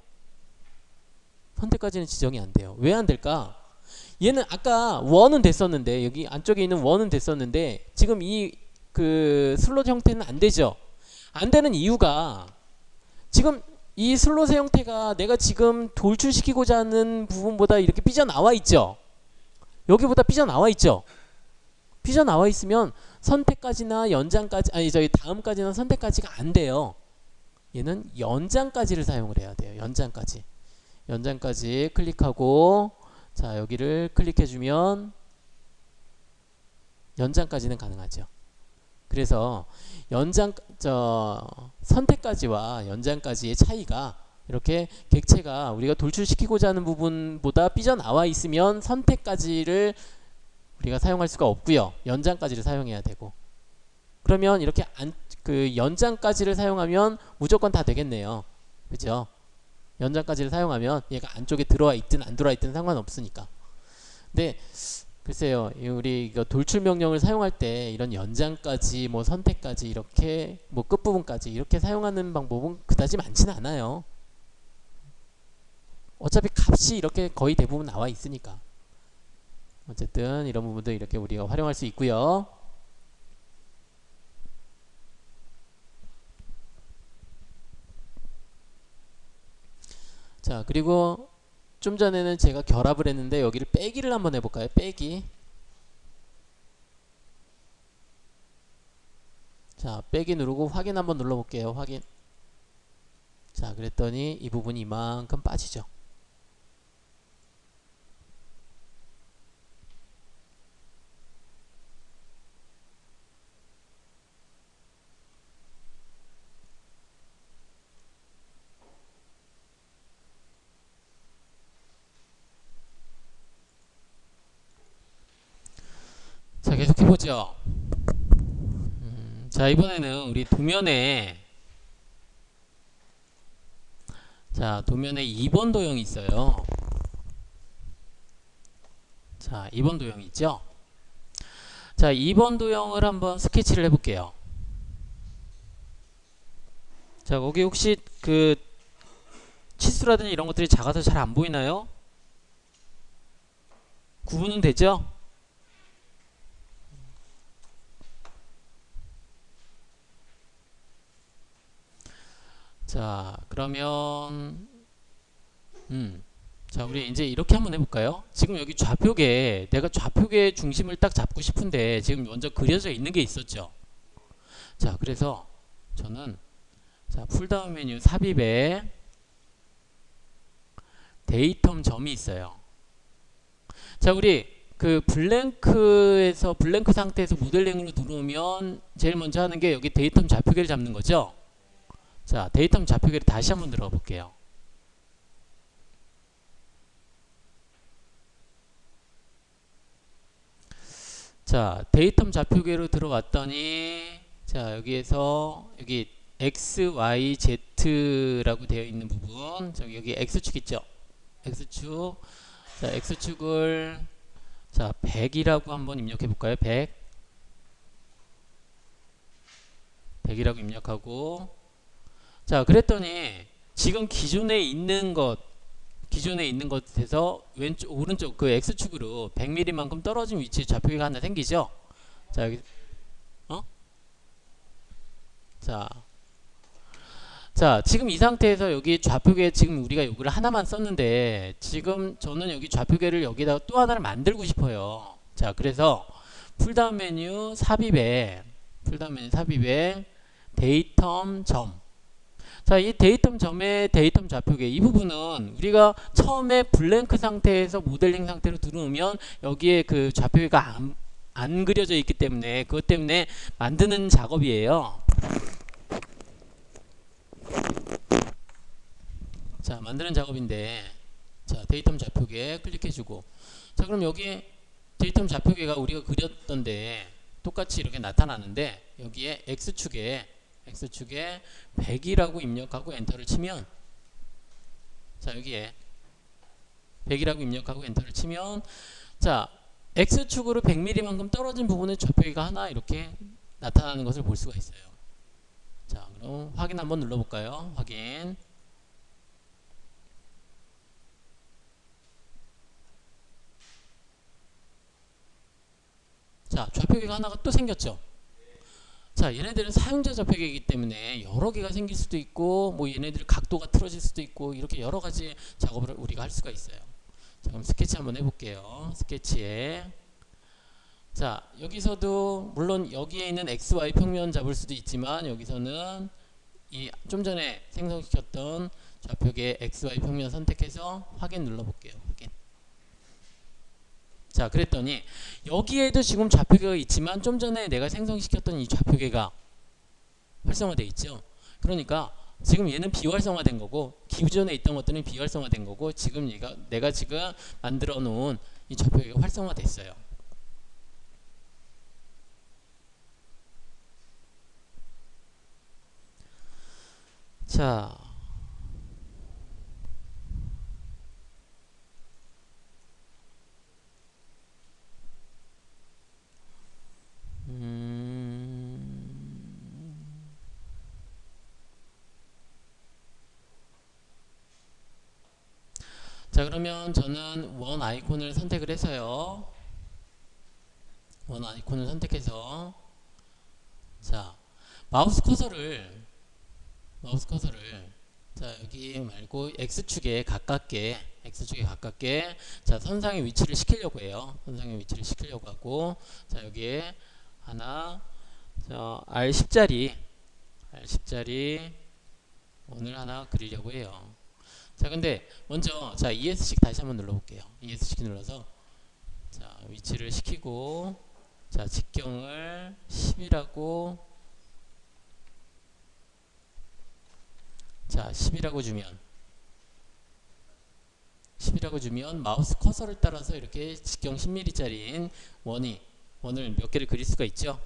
선택까지는 지정이 안 돼요. 왜 안 될까? 얘는 아까 원은 됐었는데, 여기 안쪽에 있는 원은 됐었는데, 지금 이 그 슬롯 형태는 안 되죠. 안 되는 이유가, 지금 이 슬롯의 형태가 내가 지금 돌출시키고자 하는 부분보다 이렇게 삐져나와 있죠. 여기보다 삐져나와 있죠. 삐져나와 있으면 선택까지나 연장까지, 아니 저희 다음까지나 선택까지가 안 돼요. 얘는 연장까지를 사용을 해야 돼요. 연장까지 클릭하고, 자, 여기를 클릭해주면 연장까지는 가능하죠. 그래서 선택까지와 연장까지의 차이가, 이렇게 객체가 우리가 돌출시키고자 하는 부분보다 삐져나와 있으면 선택까지를 우리가 사용할 수가 없고요. 연장까지를 사용해야 되고. 그러면 이렇게 그 연장까지를 사용하면 무조건 다 되겠네요. 그죠? 연장까지를 사용하면 얘가 안쪽에 들어와 있든 안 들어와 있든 상관없으니까. 근데 글쎄요, 우리 이거 돌출 명령을 사용할 때 이런 연장까지, 뭐 선택까지, 이렇게 뭐 끝부분까지 이렇게 사용하는 방법은 그다지 많지는 않아요. 어차피 값이 이렇게 거의 대부분 나와 있으니까. 어쨌든 이런 부분도 이렇게 우리가 활용할 수 있고요. 자, 그리고 좀 전에는 제가 결합을 했는데 여기를 빼기를 한번 해볼까요? 빼기. 자, 빼기 누르고 확인 한번 눌러볼게요. 확인. 자, 그랬더니 이 부분이 이만큼 빠지죠. 자, 계속 해보죠. 자, 이번에는 우리 도면에, 자, 도면에 2번 도형이 있어요. 자, 2번 도형이 있죠. 자, 2번 도형을 한번 스케치를 해볼게요. 자, 거기 혹시 그 치수라든지 이런 것들이 작아서 잘 안 보이나요? 구분은 되죠? 자, 그러면 자, 우리 이제 이렇게 한번 해볼까요? 지금 여기 좌표계에 내가 좌표계의 중심을 딱 잡고 싶은데 지금 먼저 그려져 있는 게 있었죠. 자, 그래서 저는, 자, 풀다운 메뉴 삽입에 데이텀 점이 있어요. 자, 우리 그 블랭크 상태에서 모델링으로 들어오면 제일 먼저 하는 게 여기 데이텀 좌표계를 잡는 거죠. 자, 데이텀 좌표계를 다시 한번 들어가 볼게요. 자, 데이텀 좌표계로 들어왔더니, 자, 여기에서 여기 x, y, z라고 되어 있는 부분, 저기 여기 x축 있죠? x축. 자, x축을 자 100이라고 한번 입력해 볼까요? 100이라고 입력하고, 자 그랬더니 지금 기존에 있는 것에서 왼쪽 오른쪽 그 x축으로 100mm만큼 떨어진 위치에 좌표계가 하나 생기죠. 자 여기 자, 자 지금 이 상태에서 여기 좌표계 지금 우리가 여기를 하나만 썼는데, 지금 저는 여기 좌표계를 여기다가 또 하나를 만들고 싶어요. 자 그래서 풀다운 메뉴 삽입에 데이텀 점. 자, 이 데이텀 점의 데이텀 좌표계 이 부분은 우리가 처음에 블랭크 상태에서 모델링 상태로 들어오면 여기에 그 좌표계가 안 그려져 있기 때문에, 그것 때문에 만드는 작업이에요. 자, 만드는 작업인데, 자 데이텀 좌표계 클릭해주고, 자 그럼 여기에 데이텀 좌표계가 우리가 그렸던데 똑같이 이렇게 나타나는데, 여기에 x축에 100이라고 입력하고 엔터를 치면, 자 여기에 100이라고 입력하고 엔터를 치면, 자 x축으로 100mm만큼 떨어진 부분의 좌표계가 하나 이렇게 나타나는 것을 볼 수가 있어요. 자 그럼 확인 한번 눌러볼까요? 확인. 자 좌표계가 하나가 또 생겼죠. 자 얘네들은 사용자 좌표계이기 때문에 여러 개가 생길 수도 있고, 뭐 얘네들 각도가 틀어질 수도 있고, 이렇게 여러 가지 작업을 우리가 할 수가 있어요. 자 그럼 스케치 한번 해볼게요. 스케치에, 자 여기서도 물론 여기에 있는 XY 평면 잡을 수도 있지만, 여기서는 이 좀 전에 생성시켰던 좌표계 XY 평면 선택해서 확인 눌러볼게요. 확인. 자 그랬더니 여기에도 지금 좌표계가 있지만, 좀 전에 내가 생성시켰던 이 좌표계가 활성화되어 있죠. 그러니까 지금 얘는 비활성화된 거고, 기존에 있던 것들은 비활성화된 거고, 지금 내가 지금 만들어 놓은 이 좌표계가 활성화됐어요. 자 자 그러면 저는 원 아이콘을 선택을 해서요, 원 아이콘을 선택해서, 자 마우스 커서를 자 여기 말고 x축에 가깝게 자 선상의 위치를 시키려고 해요. 선상의 위치를 시키려고 하고, 자 여기에 하나, 자 R10짜리 원을 하나 그리려고 해요. 자 근데 먼저 자 ESC 다시 한번 눌러볼게요. ESC 눌러서 자 위치를 시키고, 자 직경을 10이라고, 자 10이라고 주면 마우스 커서를 따라서 이렇게 직경 10mm짜리인 원을 몇 개를 그릴 수가 있죠.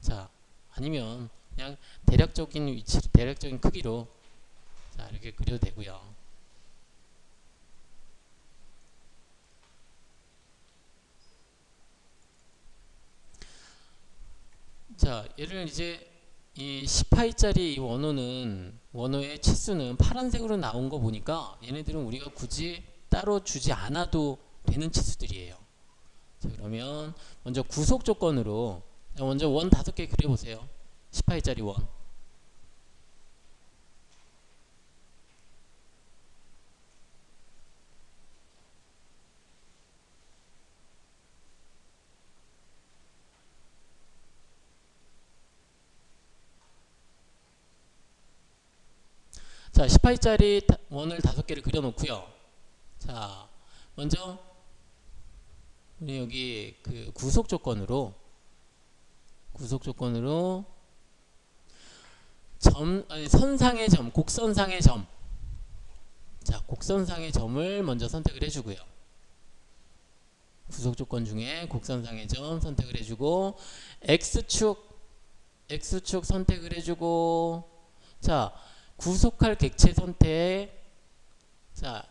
자 아니면 그냥 대략적인 위치, 대략적인 크기로 자 이렇게 그려도 되고요. 자 얘를 이제 이 10파이짜리 원호의 치수는 파란색으로 나온 거 보니까, 얘네들은 우리가 굳이 따로 주지 않아도 되는 치수들이에요. 자 그러면 먼저 구속 조건으로, 먼저 원 5개 그려보세요. 10파이짜리 원. 자 10파이짜리 원을 5개를 그려 놓고요. 자 먼저 우리 여기 그 구속 조건으로 선상의 점, 곡선상의 점, 자 곡선상의 점을 먼저 선택을 해주고요. 구속 조건 중에 곡선상의 점 선택을 해주고, x축 X축 선택을 해주고, 자, 구속할 객체 선택. 자,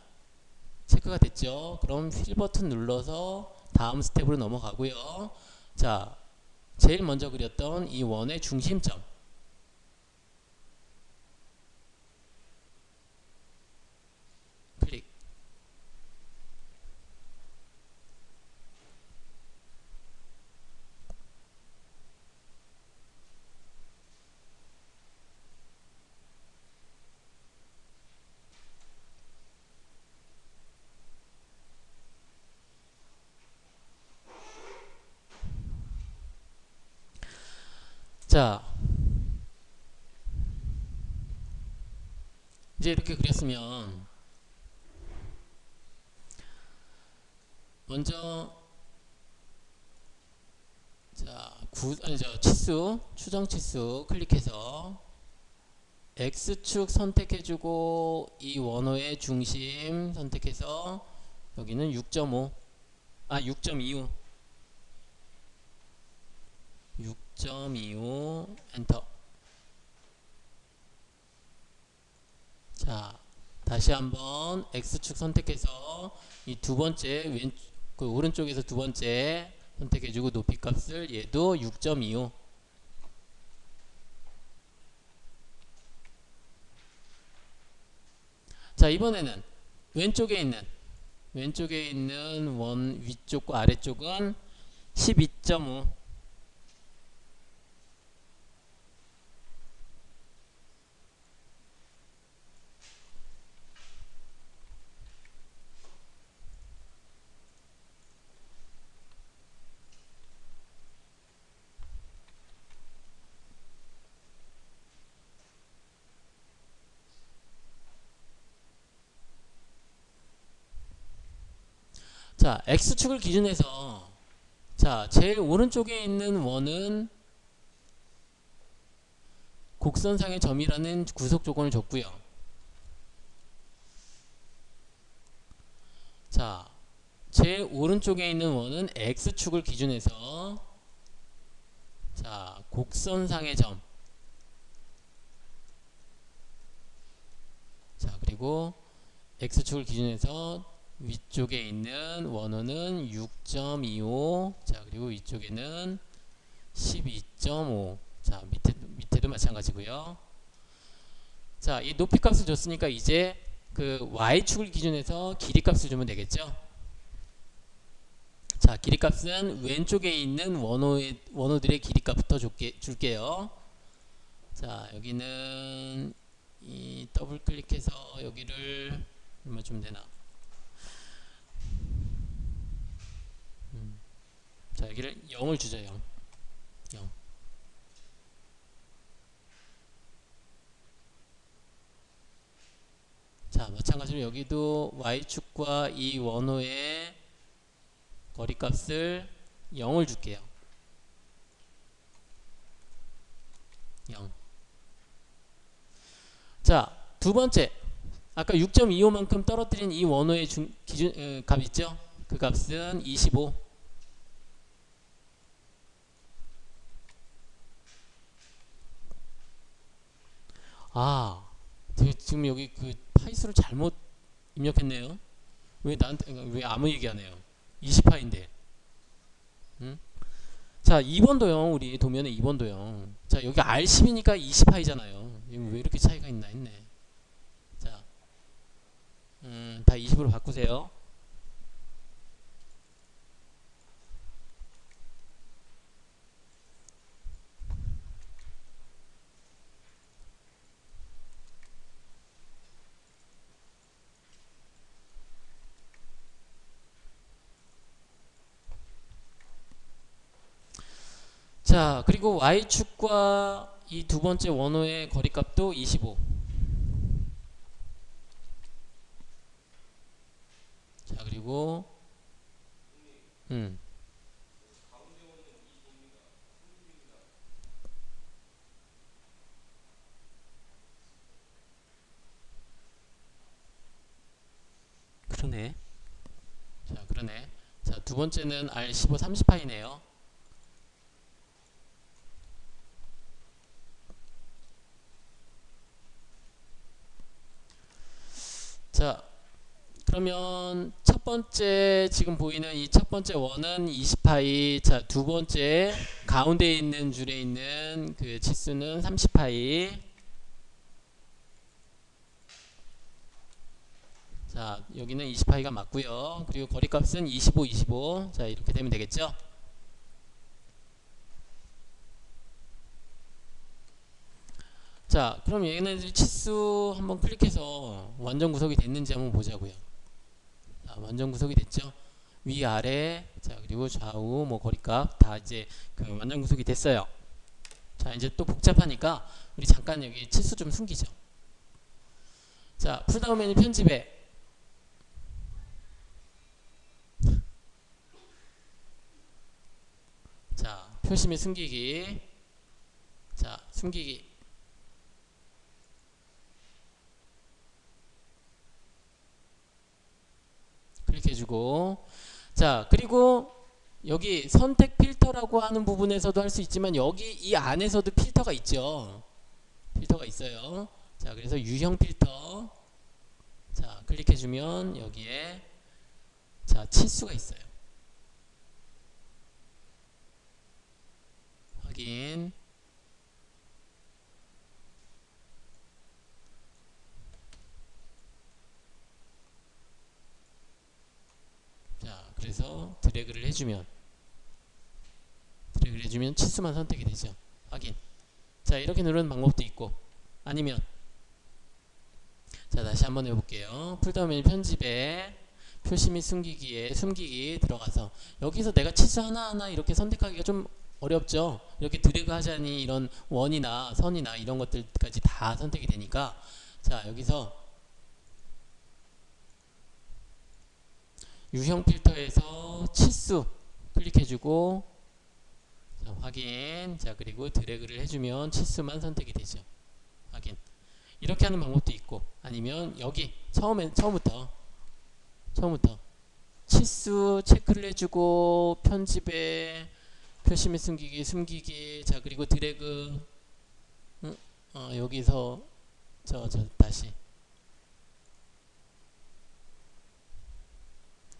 체크가 됐죠. 그럼 휠 버튼 눌러서 다음 스텝으로 넘어가고요. 자, 제일 먼저 그렸던 이 원의 중심점. 클릭. 자, 이제 이렇게 그렸으면 먼저 자, 치수, 추정 치수 클릭해서 X축 선택해주고 이 원호의 중심 선택해서 여기는 6.5, 6.25, 6.25 엔터. 자, 다시 한번 X축 선택해서 이 두 번째 그 오른쪽에서 두 번째 선택해주고 높이 값을 얘도 6.25. 자, 이번에는 왼쪽에 있는 원 위쪽과 아래쪽은 12.5. 자, X축을 기준해서 자, 제일 오른쪽에 있는 원은 곡선상의 점이라는 구속 조건을 줬고요. 자, 제일 오른쪽에 있는 원은 X축을 기준해서 자, 곡선상의 점. 자, 그리고 X축을 기준해서 위쪽에 있는 원호는 6.25. 자, 그리고 위쪽에는 12.5. 자, 밑에도 마찬가지고요. 자, 이 높이 값을 줬으니까 이제 그 Y축을 기준해서 길이 값을 주면 되겠죠. 자, 길이 값은 왼쪽에 있는 원호들의 길이 값부터 줄게요. 자, 여기는 이 더블 클릭해서 여기를 얼마 주면 되나? 자, 여기를 0을 주죠. 0. 자, 마찬가지로 여기도 Y축과 이 원호의 거리값을 0을 줄게요. 0. 자, 두 번째. 아까 6.25만큼 떨어뜨린 이 원호의 기준 값 있죠? 그 값은 25. 아, 지금 여기 그 파이수를 잘못 입력했네요. 왜 나한테 왜 아무 얘기 안 해요? 20파인데. 응? 자, 2번도 0. 우리 도면에 2번도 0. 자, 여기 R10이니까 20파이잖아요. 왜 이렇게 차이가 있나 했네. 자, 다 20으로 바꾸세요. 자, 그리고 Y축과 이 두 번째 원호의 거리값도 25. 자, 그리고 음. 그러네. 자, 그러네. 자, 두 번째는 R15 30파이네요. 자, 그러면 첫 번째 지금 보이는 이 첫 번째 원은 20파이. 자, 두 번째 가운데 있는 줄에 있는 그 치수는 30파이. 자, 여기는 20파이가 맞고요. 그리고 거리값은 25, 25. 자, 이렇게 되면 되겠죠? 자, 그럼 얘네들 치수 한번 클릭해서 완전 구속이 됐는지 한번 보자고요. 자, 완전 구속이 됐죠? 위아래, 자, 그리고 좌우 뭐 거리값 다 이제 그 완전 구속이 됐어요. 자, 이제 또 복잡하니까 우리 잠깐 여기 치수 좀 숨기죠. 자, 풀다운 메뉴 편집에, 자, 표시 및 숨기기. 자, 숨기기. 클릭해주고, 자, 그리고 여기 선택 필터라고 하는 부분에서도 할 수 있지만 여기 이 안에서도 필터가 있죠. 필터가 있어요. 자, 그래서 유형 필터. 자, 클릭해주면 여기에 자, 치수가 있어요. 확인. 자, 그래서 드래그를 해주면 치수만 선택이 되죠. 확인. 자, 이렇게 누르는 방법도 있고, 아니면 자, 다시 한번 해볼게요. 풀다운 메뉴 편집에 표시 및 숨기기에 숨기기 들어가서 여기서 내가 치수 하나하나 이렇게 선택하기가 좀 어렵죠. 이렇게 드래그 하자니 이런 원이나 선이나 이런 것들까지 다 선택이 되니까, 자, 여기서 유형 필터에서 치수 클릭해주고, 자, 확인. 자, 그리고 드래그를 해주면 치수만 선택이 되죠. 확인. 이렇게 하는 방법도 있고, 아니면 여기 처음부터 치수 체크를 해주고, 편집에 표시 및 숨기기. 자, 그리고 드래그. 여기서 다시,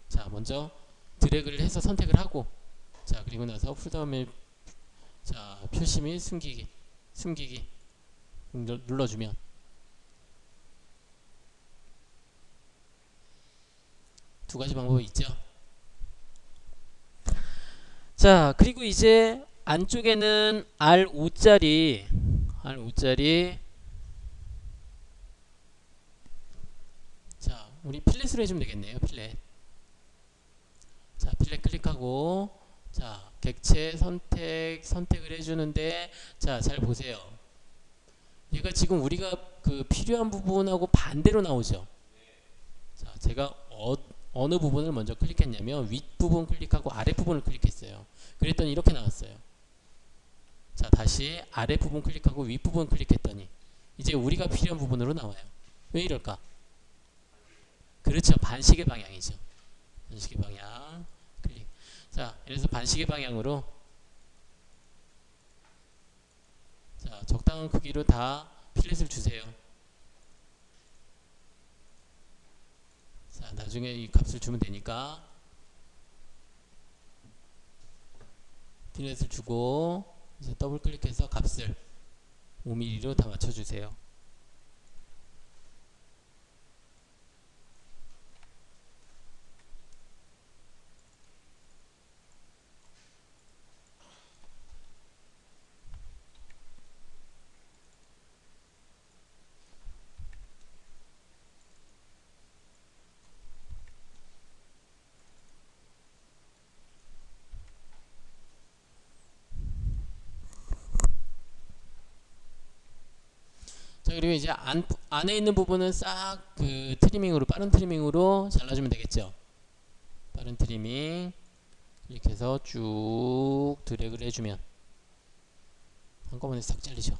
자, 먼저 드래그를 해서 선택을 하고, 자, 그리고 나서 풀다운에 자, 표시 및 숨기기 눌러주면, 두 가지 방법이 있죠. 자, 그리고 이제 안쪽에는 R5짜리 자, 우리 필렛으로 해주면 되겠네요. 필렛. 자, 필렛 클릭하고, 자, 객체 선택을 해주는데, 자, 잘 보세요. 얘가 지금 우리가 그 필요한 부분하고 반대로 나오죠. 자, 제가 어느 부분을 먼저 클릭했냐면 윗부분 클릭하고 아랫부분을 클릭했어요. 그랬더니 이렇게 나왔어요. 자, 다시 아랫부분 클릭하고 윗부분 클릭했더니 이제 우리가 필요한 부분으로 나와요. 왜 이럴까? 그렇죠. 반시계 방향이죠. 반시계 방향 클릭. 자, 그래서 반시계 방향으로, 자, 적당한 크기로 다 필렛을 주세요. 자, 나중에 이 값을 주면 되니까 필렛을 주고, 이제 더블 클릭해서 값을 5mm로 다 맞춰주세요. 자, 그리고 이제 안에 있는 부분은 싹 그 빠른 트리밍으로 잘라주면 되겠죠. 빠른 트리밍 이렇게 해서 쭉 드래그를 해주면 한꺼번에 싹 잘리죠.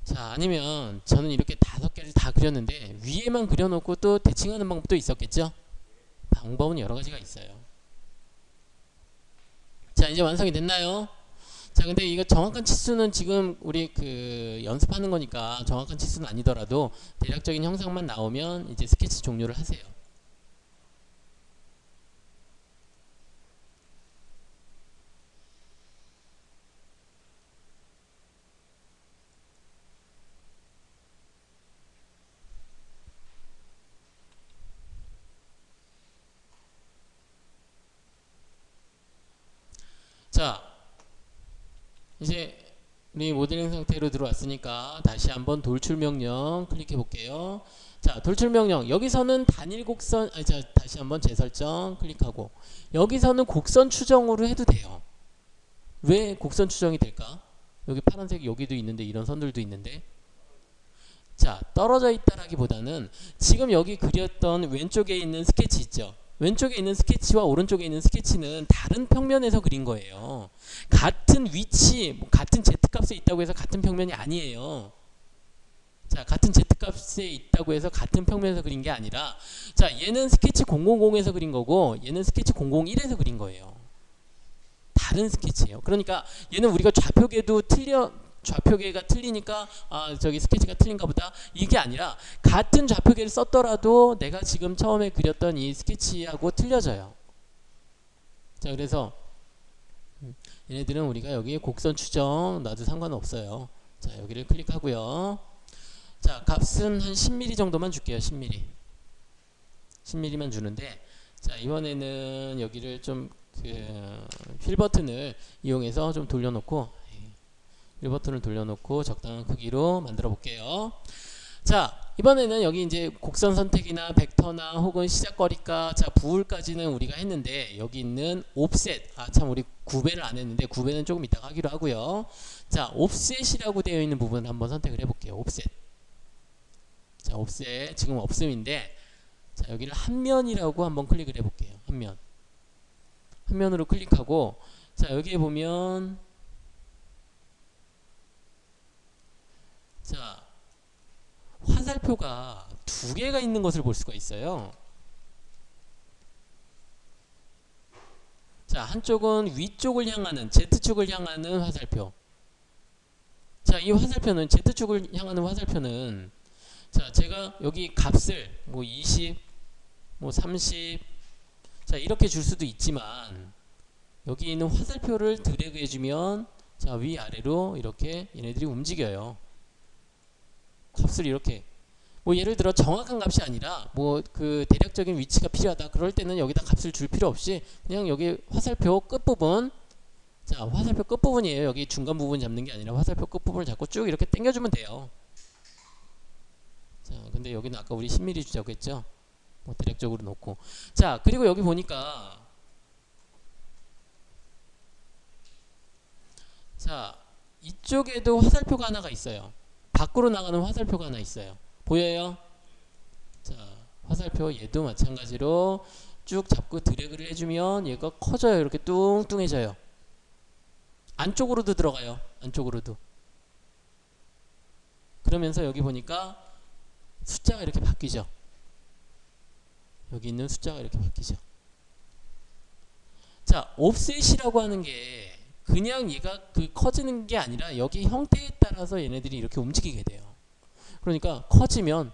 자, 자, 아니면 저는 이렇게 5개를 다 그렸는데 위에만 그려놓고 또 대칭하는 방법도 있었겠죠? 방법은 여러 가지가 있어요. 자, 이제 완성이 됐나요? 자, 근데 이거 정확한 치수는 지금 우리 그 연습하는 거니까 정확한 치수는 아니더라도 대략적인 형상만 나오면 이제 스케치 종료를 하세요. 자, 이제 우리 모델링 상태로 들어왔으니까 다시 한번 돌출 명령 클릭해 볼게요. 자, 돌출 명령. 여기서는 단일 곡선, 자, 다시 한번 재설정 클릭하고 여기서는 곡선 추정으로 해도 돼요. 왜 곡선 추정이 될까? 여기 파란색 여기도 있는데 이런 선들도 있는데, 자, 떨어져 있다라기보다는 지금 여기 그렸던 왼쪽에 있는 스케치 있죠. 왼쪽에 있는 스케치와 오른쪽에 있는 스케치는 다른 평면에서 그린 거예요. 같은 위치, 같은 Z값에 있다고 해서 같은 평면이 아니에요. 자, 같은 Z값에 있다고 해서 같은 평면에서 그린 게 아니라, 자, 얘는 스케치 000에서 그린 거고 얘는 스케치 001에서 그린 거예요. 다른 스케치예요. 그러니까 얘는 우리가 좌표계가 틀리니까 저기 스케치가 틀린가 보다, 이게 아니라 같은 좌표계를 썼더라도 내가 지금 처음에 그렸던 이 스케치하고 틀려져요. 자, 그래서 얘네들은 우리가 여기 곡선 추정 놔도 상관없어요. 자, 여기를 클릭하고요. 자, 값은 한 10mm 정도만 줄게요. 10mm 10mm만 주는데, 자, 이번에는 여기를 좀 휠 버튼을 이용해서 좀 돌려놓고, 휠 버튼을 돌려놓고 적당한 크기로 만들어 볼게요. 자, 이번에는 여기 이제 곡선 선택이나 벡터나 혹은 시작거리가, 자, 부울까지는 우리가 했는데 여기 있는 옵셋, 참 우리 구배를 안 했는데 구배는 조금 이따가 하기로 하고요. 자, 옵셋이라고 되어 있는 부분을 한번 선택을 해볼게요. 옵셋. 자, 옵셋 지금 없음인데, 자, 여기를 한면이라고 한번 클릭을 해볼게요. 한면. 한면으로 클릭하고, 자, 여기에 보면, 자, 화살표가 2개가 있는 것을 볼 수가 있어요. 자, 한쪽은 위쪽을 향하는, Z축을 향하는 화살표. 자, 이 화살표는, Z축을 향하는 화살표는, 자, 제가 여기 값을 뭐 20, 뭐 30, 자, 이렇게 줄 수도 있지만 여기 있는 화살표를 드래그 해주면, 자, 위아래로 이렇게 얘네들이 움직여요. 값을 이렇게, 뭐 예를 들어 정확한 값이 아니라 뭐 그 대략적인 위치가 필요하다, 그럴 때는 여기다 값을 줄 필요 없이 그냥 여기 화살표 끝부분, 자, 화살표 끝부분이에요. 여기 중간 부분 잡는 게 아니라 화살표 끝부분을 잡고 쭉 이렇게 당겨주면 돼요. 자, 근데 여기는 아까 우리 10mm 주자고 했죠. 뭐 대략적으로 놓고, 자, 그리고 여기 보니까, 자, 이쪽에도 화살표가 하나가 있어요. 밖으로 나가는 화살표가 하나 있어요. 보여요? 자, 화살표 얘도 마찬가지로 쭉 잡고 드래그를 해주면 얘가 커져요. 이렇게 뚱뚱해져요. 안쪽으로도 들어가요. 안쪽으로도. 그러면서 여기 보니까 숫자가 이렇게 바뀌죠. 여기 있는 숫자가 이렇게 바뀌죠. 자, 옵셋이라고 하는 게 그냥 얘가 커지는 게 아니라 여기 형태에 따라서 얘네들이 이렇게 움직이게 돼요. 그러니까 커지면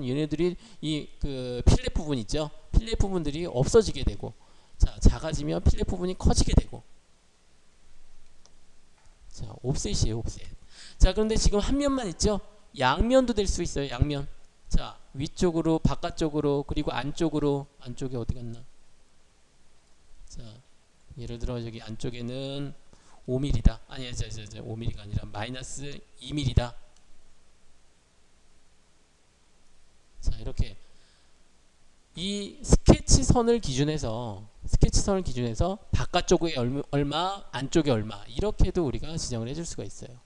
얘네들이 이 필렛 부분 있죠. 필렛 부분들이 없어지게 되고, 자, 작아지면 필렛 부분이 커지게 되고. 자, 옵셋이에요, 옵셋. 자, 그런데 지금 한 면만 있죠. 양면도 될 수 있어요. 양면. 자, 위쪽으로, 바깥쪽으로, 그리고 안쪽으로. 안쪽에 어디 갔나? 자, 예를 들어 여기 안쪽에는 5mm다. 아니야, 5mm가 아니라 마이너스 2mm다. 자, 이렇게 이 스케치선을 기준해서 바깥쪽에 얼마, 안쪽에 얼마, 이렇게도 우리가 지정을 해줄 수가 있어요.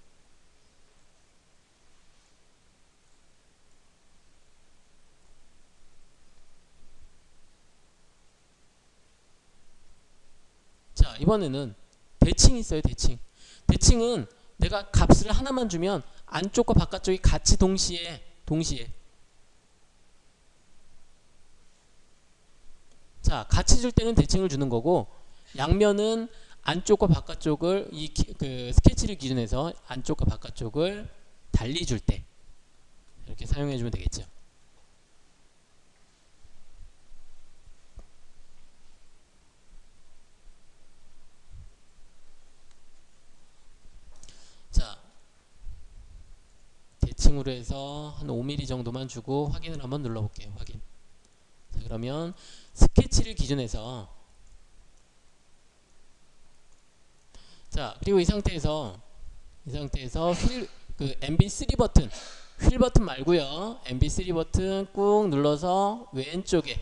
자, 이번에는 대칭이 있어요. 대칭은 내가 값을 하나만 주면 안쪽과 바깥쪽이 같이 동시에 자, 같이 줄 때는 대칭을 주는 거고, 양면은 안쪽과 바깥쪽을 그 스케치를 기준해서 안쪽과 바깥쪽을 달리 줄 때 이렇게 사용해 주면 되겠죠. 자, 대칭으로 해서 한 5mm 정도만 주고 확인을 한번 눌러볼게요. 확인. 자, 그러면 스케치를 기준해서, 자, 그리고 이 상태에서 그 MB3 버튼, 휠 버튼 말고요. MB3 버튼 꾹 눌러서 왼쪽에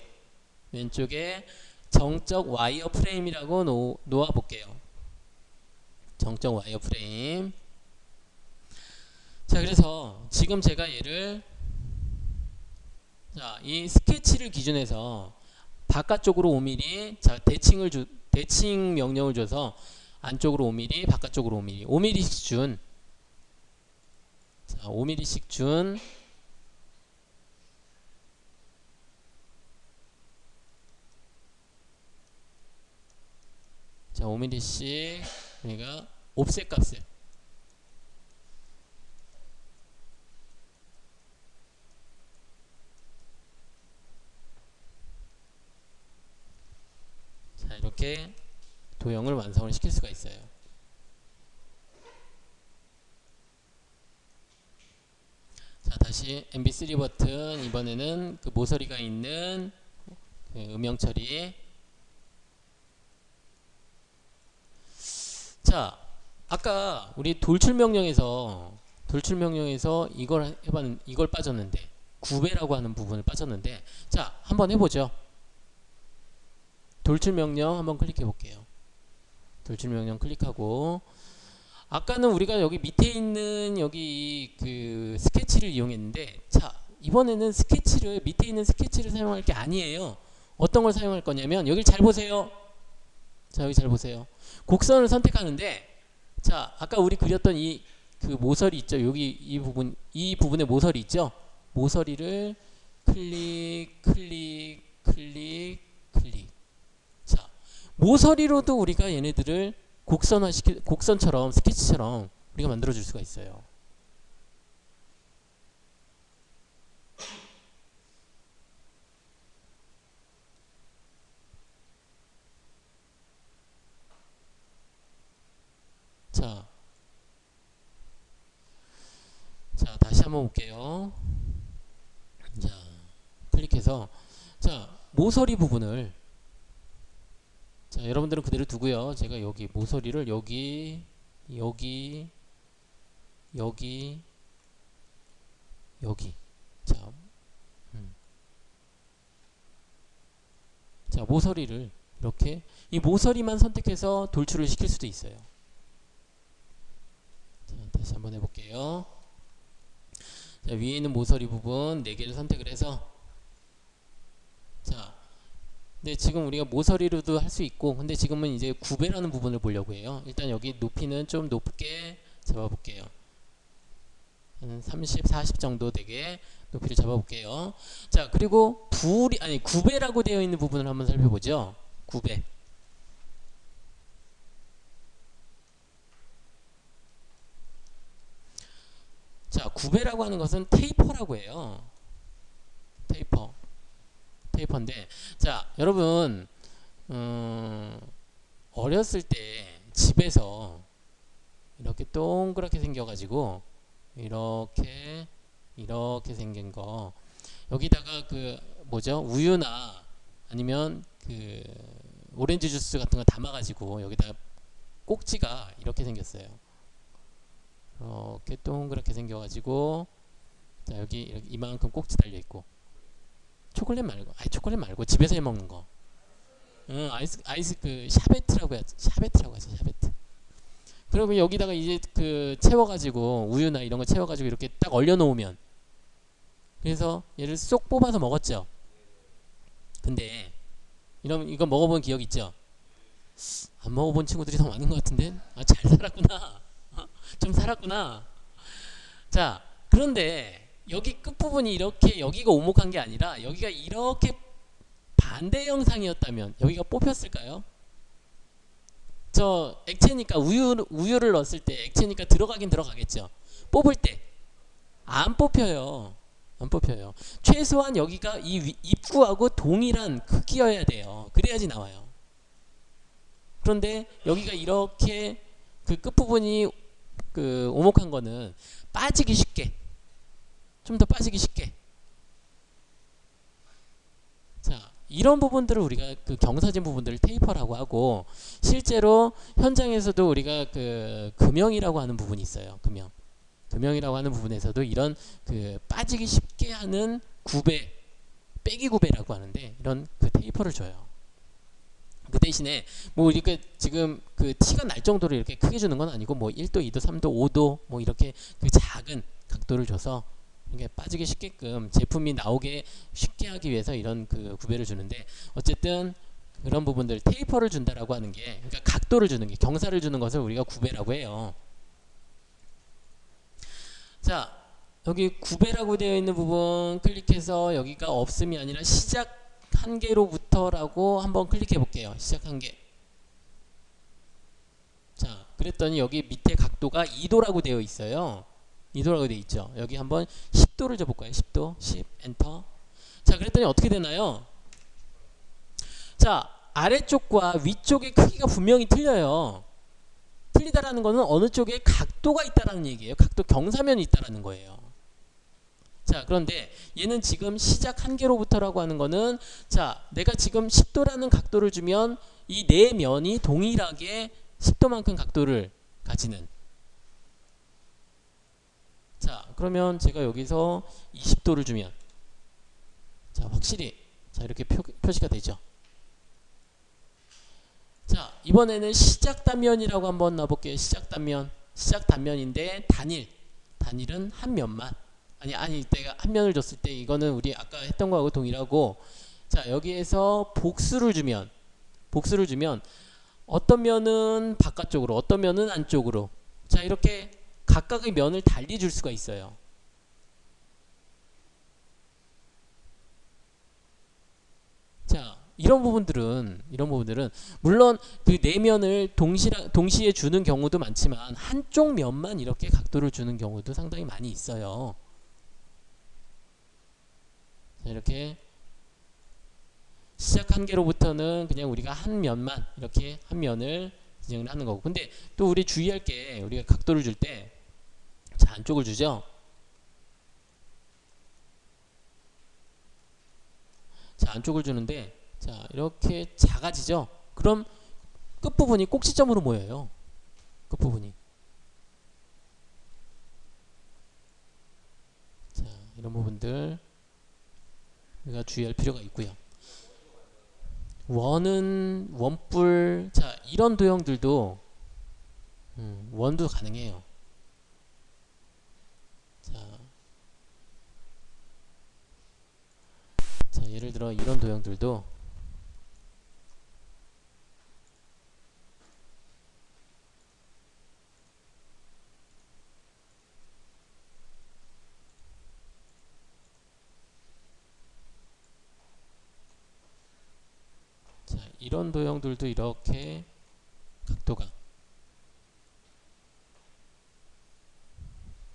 정적 와이어 프레임이라고 놓아 볼게요. 정적 와이어 프레임. 자, 그래서 지금 제가 얘를, 자, 이 스케치를 기준해서 바깥쪽으로 5mm, 자, 대칭 명령을 줘서 안쪽으로 5mm, 바깥쪽으로 5mm, 5mm씩 준, 자, 5mm씩 준, 자, 5mm씩, 그러니까 옵셋 값을, 자, 이렇게 도형을 완성을 시킬 수가 있어요. 자, 다시 MB3 버튼, 이번에는 그 모서리가 있는 그 음영 처리. 자, 아까 우리 돌출 명령에서 이걸 빠졌는데, 구배라고 하는 부분을 빠졌는데, 자, 한번 해보죠. 돌출 명령 한번 클릭해 볼게요. 돌출 명령 클릭하고, 아까는 우리가 여기 밑에 있는 여기 그 스케치를 이용했는데, 자, 이번에는 밑에 있는 스케치를 사용할 게 아니에요. 어떤 걸 사용할 거냐면, 여기 잘 보세요. 자, 여기 잘 보세요. 곡선을 선택하는데, 자, 아까 우리 그렸던 그 모서리 있죠. 여기 이 부분에 모서리 있죠. 모서리를 클릭. 자, 모서리로도 우리가 얘네들을 곡선처럼, 스케치처럼 우리가 만들어 줄 수가 있어요. 자, 다시 한번 볼게요. 자, 클릭해서, 자, 모서리 부분을, 자, 여러분들은 그대로 두고요. 제가 여기 모서리를 여기 자, 자, 모서리를 이렇게, 이 모서리만 선택해서 돌출을 시킬 수도 있어요. 자, 다시 한번 해볼게요. 자, 위에 있는 모서리 부분 4개를 선택을 해서, 자, 근데 지금 우리가 모서리로도 할 수 있고, 근데 지금은 이제 구배라는 부분을 보려고 해요. 일단 여기 높이는 좀 높게 잡아볼게요. 한 30, 40 정도 되게 높이를 잡아볼게요. 자, 그리고 구배라고 되어 있는 부분을 한번 살펴보죠. 구배. 자, 구배라고 하는 것은 테이퍼라고 해요. 테이퍼인데, 자, 여러분, 어렸을 때 집에서 이렇게 동그랗게 생겨가지고 이렇게 생긴 거, 여기다가 그 뭐죠, 우유나 아니면 그 오렌지 주스 같은 거 담아가지고 여기다가 꼭지가 이렇게 생겼어요. 이렇게 동그랗게 생겨가지고, 자, 여기 이렇게 이만큼 꼭지 달려 있고, 초콜릿 말고 집에서 해 먹는 거. 아이스 그 샤베트라고 하죠. 샤베트. 그러면 여기다가 이제 그 채워가지고 우유나 이런 거 채워가지고 이렇게 딱 얼려놓으면, 그래서 얘를 쏙 뽑아서 먹었죠. 근데 이거 먹어본 기억 있죠? 안 먹어본 친구들이 더 많은 것 같은데, 아, 잘 살았구나. 좀 살았구나. 자, 그런데 여기 끝부분이 이렇게 여기가 오목한 게 아니라 여기가 이렇게 반대 형상이었다면 여기가 뽑혔을까요? 저 액체니까 우유를 넣었을 때 액체니까 들어가긴 들어가겠죠. 뽑을 때 안 뽑혀요. 안 뽑혀요. 최소한 여기가 이 입구하고 동일한 크기여야 돼요. 그래야지 나와요. 그런데 여기가 이렇게 그 끝부분이 그 오목한 거는 빠지기 쉽게, 좀 더 빠지기 쉽게. 자, 이런 부분들을 우리가 그 경사진 부분들을 테이퍼라고 하고, 실제로 현장에서도 우리가 그 금형이라고 하는 부분이 있어요. 금형이라고 하는 부분에서도 이런 그 빠지기 쉽게 하는 구배, 빼기 구배라고 하는데 이런 그 테이퍼를 줘요. 그 대신에 뭐 우리가 지금 그 티가 날 정도로 이렇게 크게 주는 건 아니고 뭐 1도, 2도, 3도, 5도 뭐 이렇게 그 작은 각도를 줘서 이게 빠지기 쉽게끔 제품이 나오게 쉽게 하기 위해서 이런 그 구배를 주는데, 어쨌든 그런 부분들 테이퍼를 준다라고 하는 게, 그러니까 각도를 주는 게, 경사를 주는 것을 우리가 구배라고 해요. 자, 여기 구배라고 되어 있는 부분 클릭해서 여기가 없음이 아니라 시작 한 개로부터라고 한번 클릭해 볼게요. 시작 한 개. 자, 그랬더니 여기 밑에 각도가 2도라고 되어 있어요. 2도라고 되어 있죠. 여기 한번 10도를 줘볼까요? 10도, 10, 엔터. 자, 그랬더니 어떻게 되나요? 자, 아래쪽과 위쪽의 크기가 분명히 틀려요. 틀리다라는 거는 어느 쪽에 각도가 있다라는 얘기예요. 각도 경사면이 있다라는 거예요. 자, 그런데 얘는 지금 시작 한 개로부터라고 하는 거는, 자, 내가 지금 10도라는 각도를 주면 이 네 면이 동일하게 10도만큼 각도를 가지는. 자, 그러면 제가 여기서 20도를 주면, 자, 확실히 자 이렇게 표시가 되죠. 자, 이번에는 시작 단면이라고 한번 놔볼게요. 시작 단면. 시작 단면인데 단일은 한 면만. 아니 내가 한 면을 줬을 때 이거는 우리 아까 했던 거하고 동일하고, 자, 여기에서 복수를 주면 어떤 면은 바깥쪽으로, 어떤 면은 안쪽으로, 자, 이렇게 각각의 면을 달리 줄 수가 있어요. 자, 이런 부분들은 물론 그 네 면을 동시에 주는 경우도 많지만 한쪽 면만 이렇게 각도를 주는 경우도 상당히 많이 있어요. 자, 이렇게 시작 한 개로부터는 그냥 우리가 한 면만, 이렇게 한 면을 진행을 하는 거고, 근데 또 우리 주의할 게, 우리가 각도를 줄 때, 자, 안쪽을 주죠. 자, 안쪽을 주는데, 자, 이렇게 작아지죠. 그럼 끝부분이 꼭지점으로 모여요. 끝부분이. 자, 이런 부분들 우리가 주의할 필요가 있고요. 원은 원뿔, 자, 이런 도형들도 원도 가능해요. 자, 예를 들어 이런 도형들도 이런 도형들도 이렇게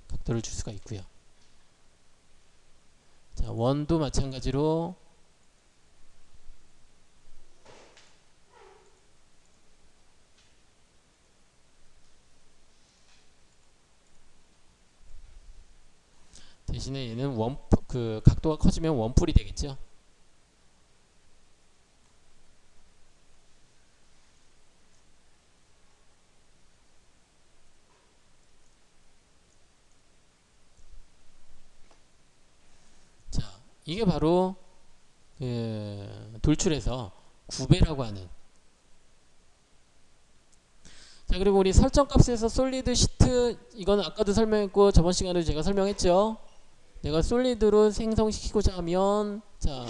각도를 줄 수가 있고요. 자, 원도 마찬가지로 대신에 얘는 그 각도가 커지면 원뿔이 되겠죠. 이게 바로 그 돌출에서 구배라고 하는. 자, 그리고 우리 설정 값에서 솔리드 시트, 이거는 아까도 설명했고 저번 시간에도 제가 설명했죠. 내가 솔리드로 생성시키고자 하면, 자,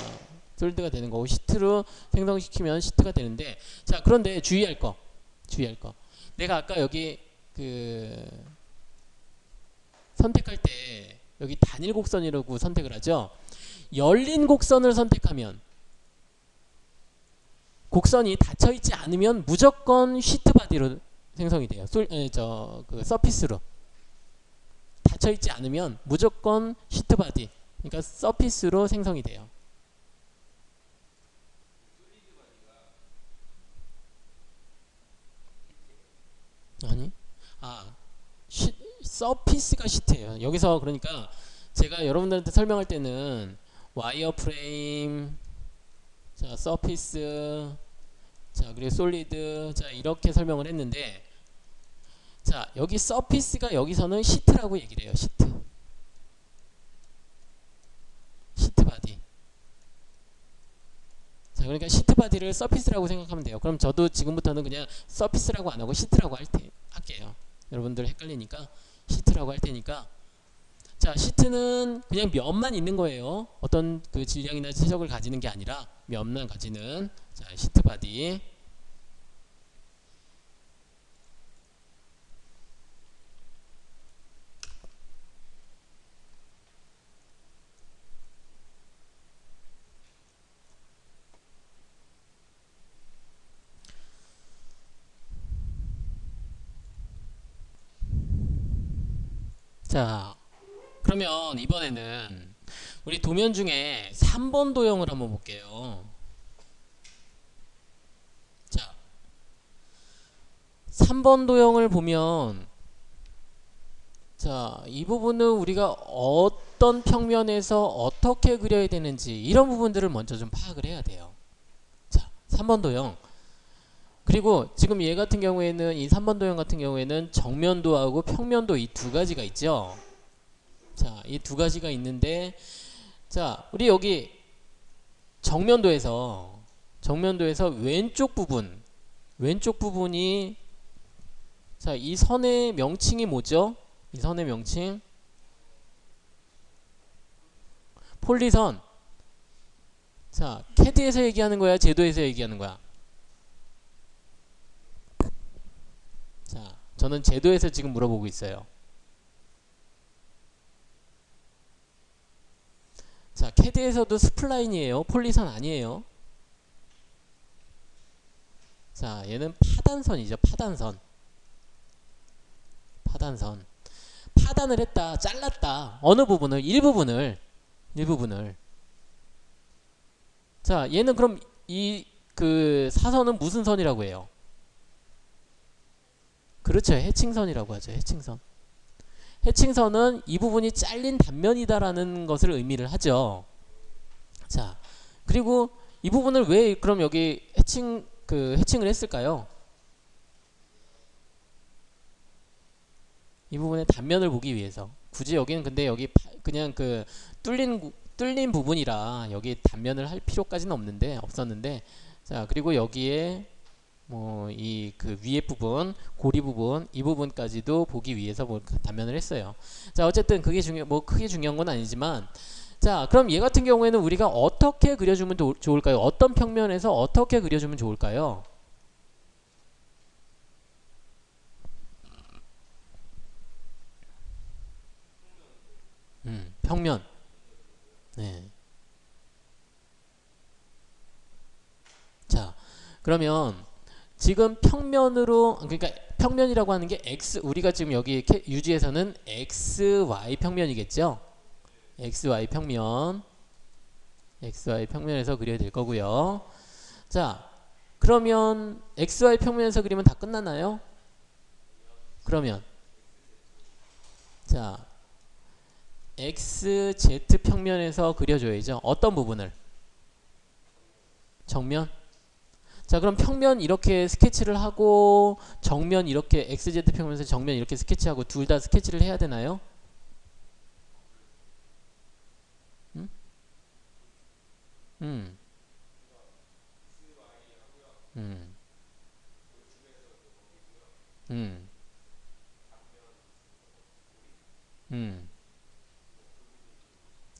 솔리드가 되는 거고, 시트로 생성시키면 시트가 되는데, 자, 그런데 주의할 거 내가 아까 여기 그 선택할 때 여기 단일 곡선이라고 선택을 하죠. 열린 곡선을 선택하면 곡선이 닫혀 있지 않으면 무조건 시트 바디로 생성이 돼요. 그 서피스로 닫혀 있지 않으면 무조건 시트 바디, 그러니까 서피스로 생성이 돼요. 아니, 서피스가 시트예요. 여기서 그러니까 제가 여러분들한테 설명할 때는 와이어 프레임, 자 서피스, 자 그리고 솔리드, 자 이렇게 설명을 했는데, 자 여기 서피스가 여기서는 시트라고 얘기를 해요. 시트 바디. 자 그러니까 시트 바디를 서피스라고 생각하면 돼요. 그럼 저도 지금부터는 그냥 서피스라고 안 하고 시트라고 할게요. 여러분들 헷갈리니까 시트라고 할 테니까, 자 시트는 그냥 면만 있는 거예요. 어떤 그 질량이나 채적을 가지는 게 아니라 면만 가지는, 자 시트 바디. 자 그러면 이번에는 우리 도면 중에 3번 도형을 한번 볼게요. 자 3번 도형을 보면, 자 이 부분은 우리가 어떤 평면에서 어떻게 그려야 되는지 이런 부분들을 먼저 좀 파악을 해야 돼요. 자 3번 도형, 그리고 지금 얘 같은 경우에는, 이 3번 도형 같은 경우에는 정면도하고 평면도 이 두 가지가 있죠. 자 이 두 가지가 있는데, 자 우리 여기 정면도에서 왼쪽 부분이, 자 이 선의 명칭이 뭐죠? 이 선의 명칭 폴리선. 자 캐드에서 얘기하는 거야, 제도에서 얘기하는 거야? 자 저는 제도에서 지금 물어보고 있어요. 자 캐드에서도 스플라인이에요. 폴리선 아니에요. 자 얘는 파단선이죠. 파단선. 파단을 했다, 잘랐다. 어느 부분을? 일부분을. 자 얘는 그럼 이 그 사선은 무슨 선이라고 해요? 그렇죠, 해칭선이라고 하죠. 해칭선은 이 부분이 잘린 단면이다라는 것을 의미를 하죠. 자 그리고 이 부분을 왜 그럼 여기 해칭을 했을까요? 이 부분의 단면을 보기 위해서. 굳이 여기는 근데 여기 그냥 그 뚫린 부분이라 여기 단면을 할 필요까지는 없었는데, 자 그리고 여기에 뭐 이 그 위에 부분, 고리 부분, 이 부분까지도 보기 위해서 뭐 단면을 했어요. 자 어쨌든 그게 크게 중요한 건 아니지만, 자 그럼 얘 같은 경우에는 우리가 어떻게 그려주면 좋을까요? 어떤 평면에서 어떻게 그려주면 좋을까요? 평면. 네. 자 그러면 지금 평면으로, 그러니까 평면이라고 하는 게 x, 우리가 지금 여기 유지에서는 xy 평면이겠죠. xy 평면에서 그려야 될 거고요. 자 그러면 xy 평면에서 그리면 다 끝나나요? 그러면 자 xz 평면에서 그려줘야죠. 어떤 부분을? 정면. 자 그럼 평면 이렇게 스케치를 하고, 정면 이렇게 xz 평면에서 정면 이렇게 스케치하고, 둘 다 스케치를 해야 되나요? 음? 음. 음. 음. 음.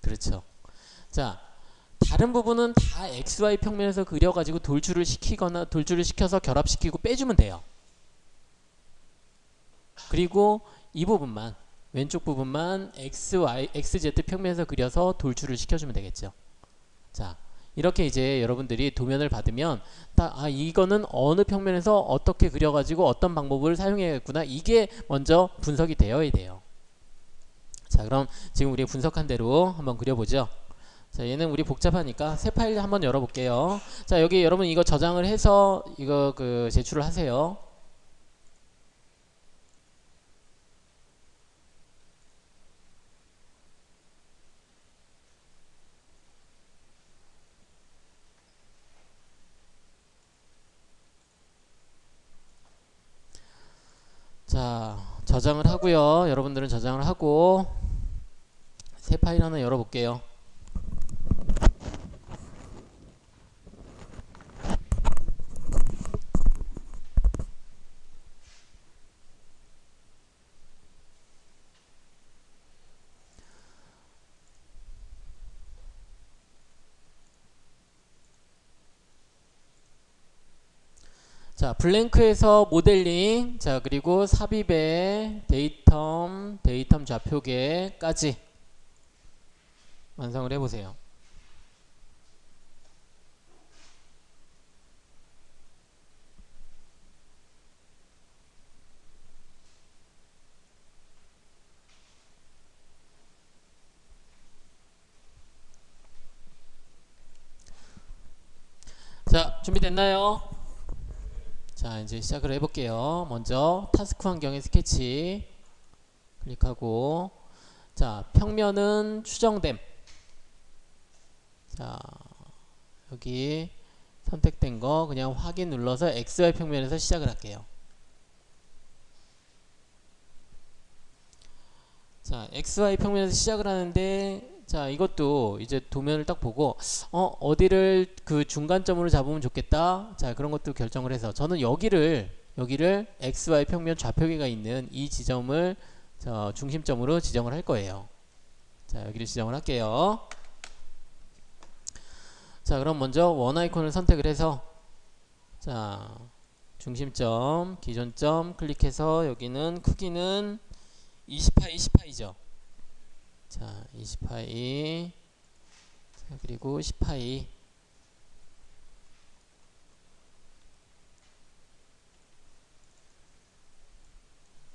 그렇죠. 자 다른 부분은 다 XY 평면에서 그려가지고 돌출을 시켜서 결합시키고 빼주면 돼요. 그리고 이 부분만, 왼쪽 부분만 XY, XZ 평면에서 그려서 돌출을 시켜주면 되겠죠. 자, 이렇게 이제 여러분들이 도면을 받으면 이거는 어느 평면에서 어떻게 그려가지고 어떤 방법을 사용해야겠구나, 이게 먼저 분석이 되어야 돼요. 자, 그럼 지금 우리 분석한 대로 한번 그려보죠. 자, 얘는 우리 복잡하니까 새 파일 한번 열어볼게요. 자, 여기 여러분 이거 저장을 해서 이거 제출을 하세요. 자, 저장을 하고요. 여러분들은 저장을 하고 새 파일 하나 열어볼게요. 자, 블랭크에서 모델링, 자, 그리고 삽입에 데이텀 좌표계까지 완성을 해보세요. 자, 준비됐나요? 자, 이제 시작을 해볼게요. 먼저 타스크 환경의 스케치 클릭하고, 자, 평면은 추정됨. 자, 여기 선택된 거 그냥 확인 눌러서 XY 평면에서 시작을 할게요. 자, XY 평면에서 시작을 하는데, 자, 이것도 이제 도면을 딱 보고 어디를 그 중간점으로 잡으면 좋겠다, 자, 그런 것도 결정을 해서 저는 여기를 XY 평면 좌표계가 있는 이 지점을 중심점으로 지정을 할 거예요. 자, 여기를 지정을 할게요. 자, 그럼 먼저 원 아이콘을 선택을 해서, 자, 중심점, 기존점 클릭해서 여기는 크기는 20파이 10파이죠. 자, 20파이, 자, 그리고 10파이.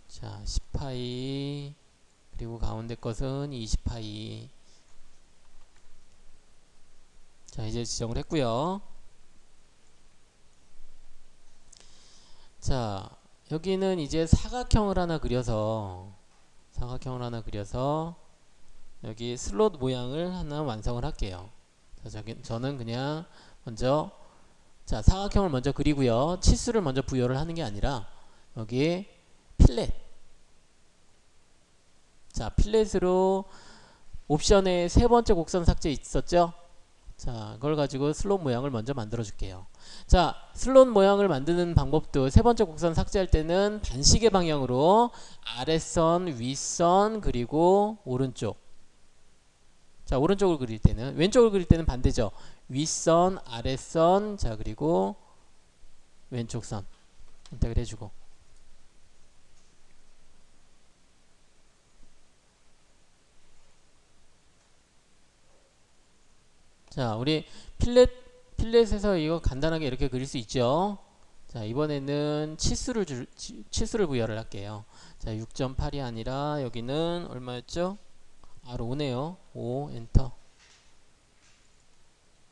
자, 10파이, 그리고 가운데 것은 20파이. 자, 이제 지정을 했고요. 자, 여기는 이제 사각형을 하나 그려서 여기 슬롯 모양을 하나 완성을 할게요. 자, 저는 그냥 먼저, 자, 사각형을 먼저 그리고요. 치수를 먼저 부여를 하는 게 아니라 여기 필렛, 자, 필렛으로 옵션에 세 번째 곡선 삭제 있었죠? 자, 그걸 가지고 슬롯 모양을 먼저 만들어 줄게요. 자, 슬롯 모양을 만드는 방법도 세 번째 곡선 삭제할 때는 반시계 방향으로 아랫선, 윗선, 그리고 오른쪽. 자, 오른쪽을 그릴 때는, 왼쪽을 그릴 때는 반대죠. 윗선, 아랫선, 자, 그리고 왼쪽선 선택을 해주고. 자, 우리 필렛에서 이거 간단하게 이렇게 그릴 수 있죠. 자, 이번에는 치수를 부여를 할게요. 자, 6.8이 아니라 여기는 얼마였죠? R5네요. 5 엔터.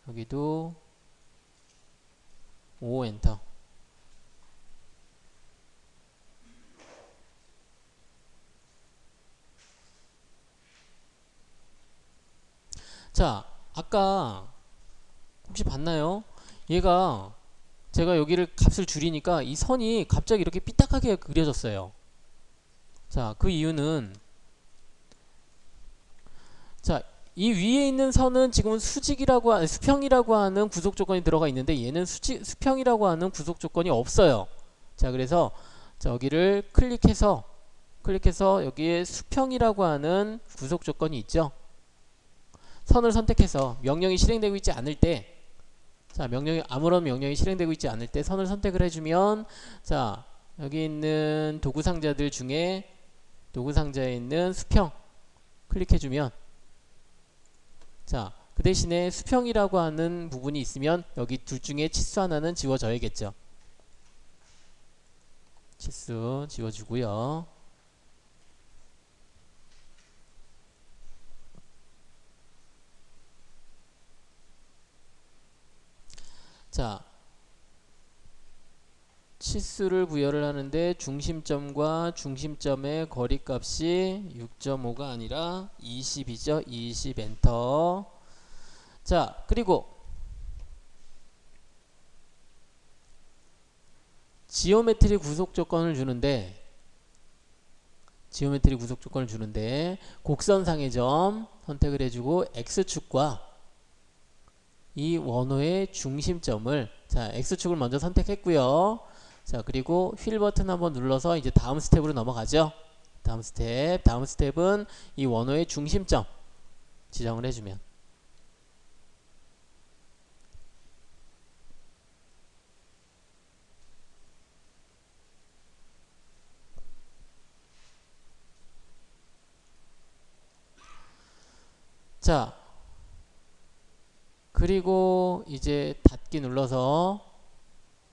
여기도 5 엔터. 자, 아까 혹시 봤나요? 얘가 제가 여기를 값을 줄이니까 이 선이 갑자기 이렇게 삐딱하게 그려졌어요. 자, 그 이유는, 자, 이 위에 있는 선은 지금은 수평이라고 하는 구속 조건이 들어가 있는데 얘는 수평이라고 하는 구속 조건이 없어요. 자, 그래서 자, 여기를 클릭해서 여기에 수평이라고 하는 구속 조건이 있죠. 선을 선택해서 명령이 실행되고 있지 않을 때, 자, 아무런 명령이 실행되고 있지 않을 때 선을 선택을 해주면, 자, 여기 있는 도구 상자들 중에 도구 상자에 있는 수평 클릭해주면, 자, 그 대신에 수평이라고 하는 부분이 있으면 여기 둘 중에 치수 하나는 지워져야겠죠. 치수 지워주고요. 자, 치수를 부여를 하는데 중심점과 중심점의 거리값이 6.5가 아니라 20이죠. 20 엔터. 자, 그리고 지오메트리 구속 조건을 주는데, 곡선상의 점 선택을 해주고 X축과 이 원호의 중심점을, 자, X축을 먼저 선택했고요. 자, 그리고 휠 버튼 한번 눌러서 이제 다음 스텝으로 넘어가죠. 다음 스텝은 이 원호의 중심점 지정을 해주면, 자, 그리고 이제 닫기 눌러서,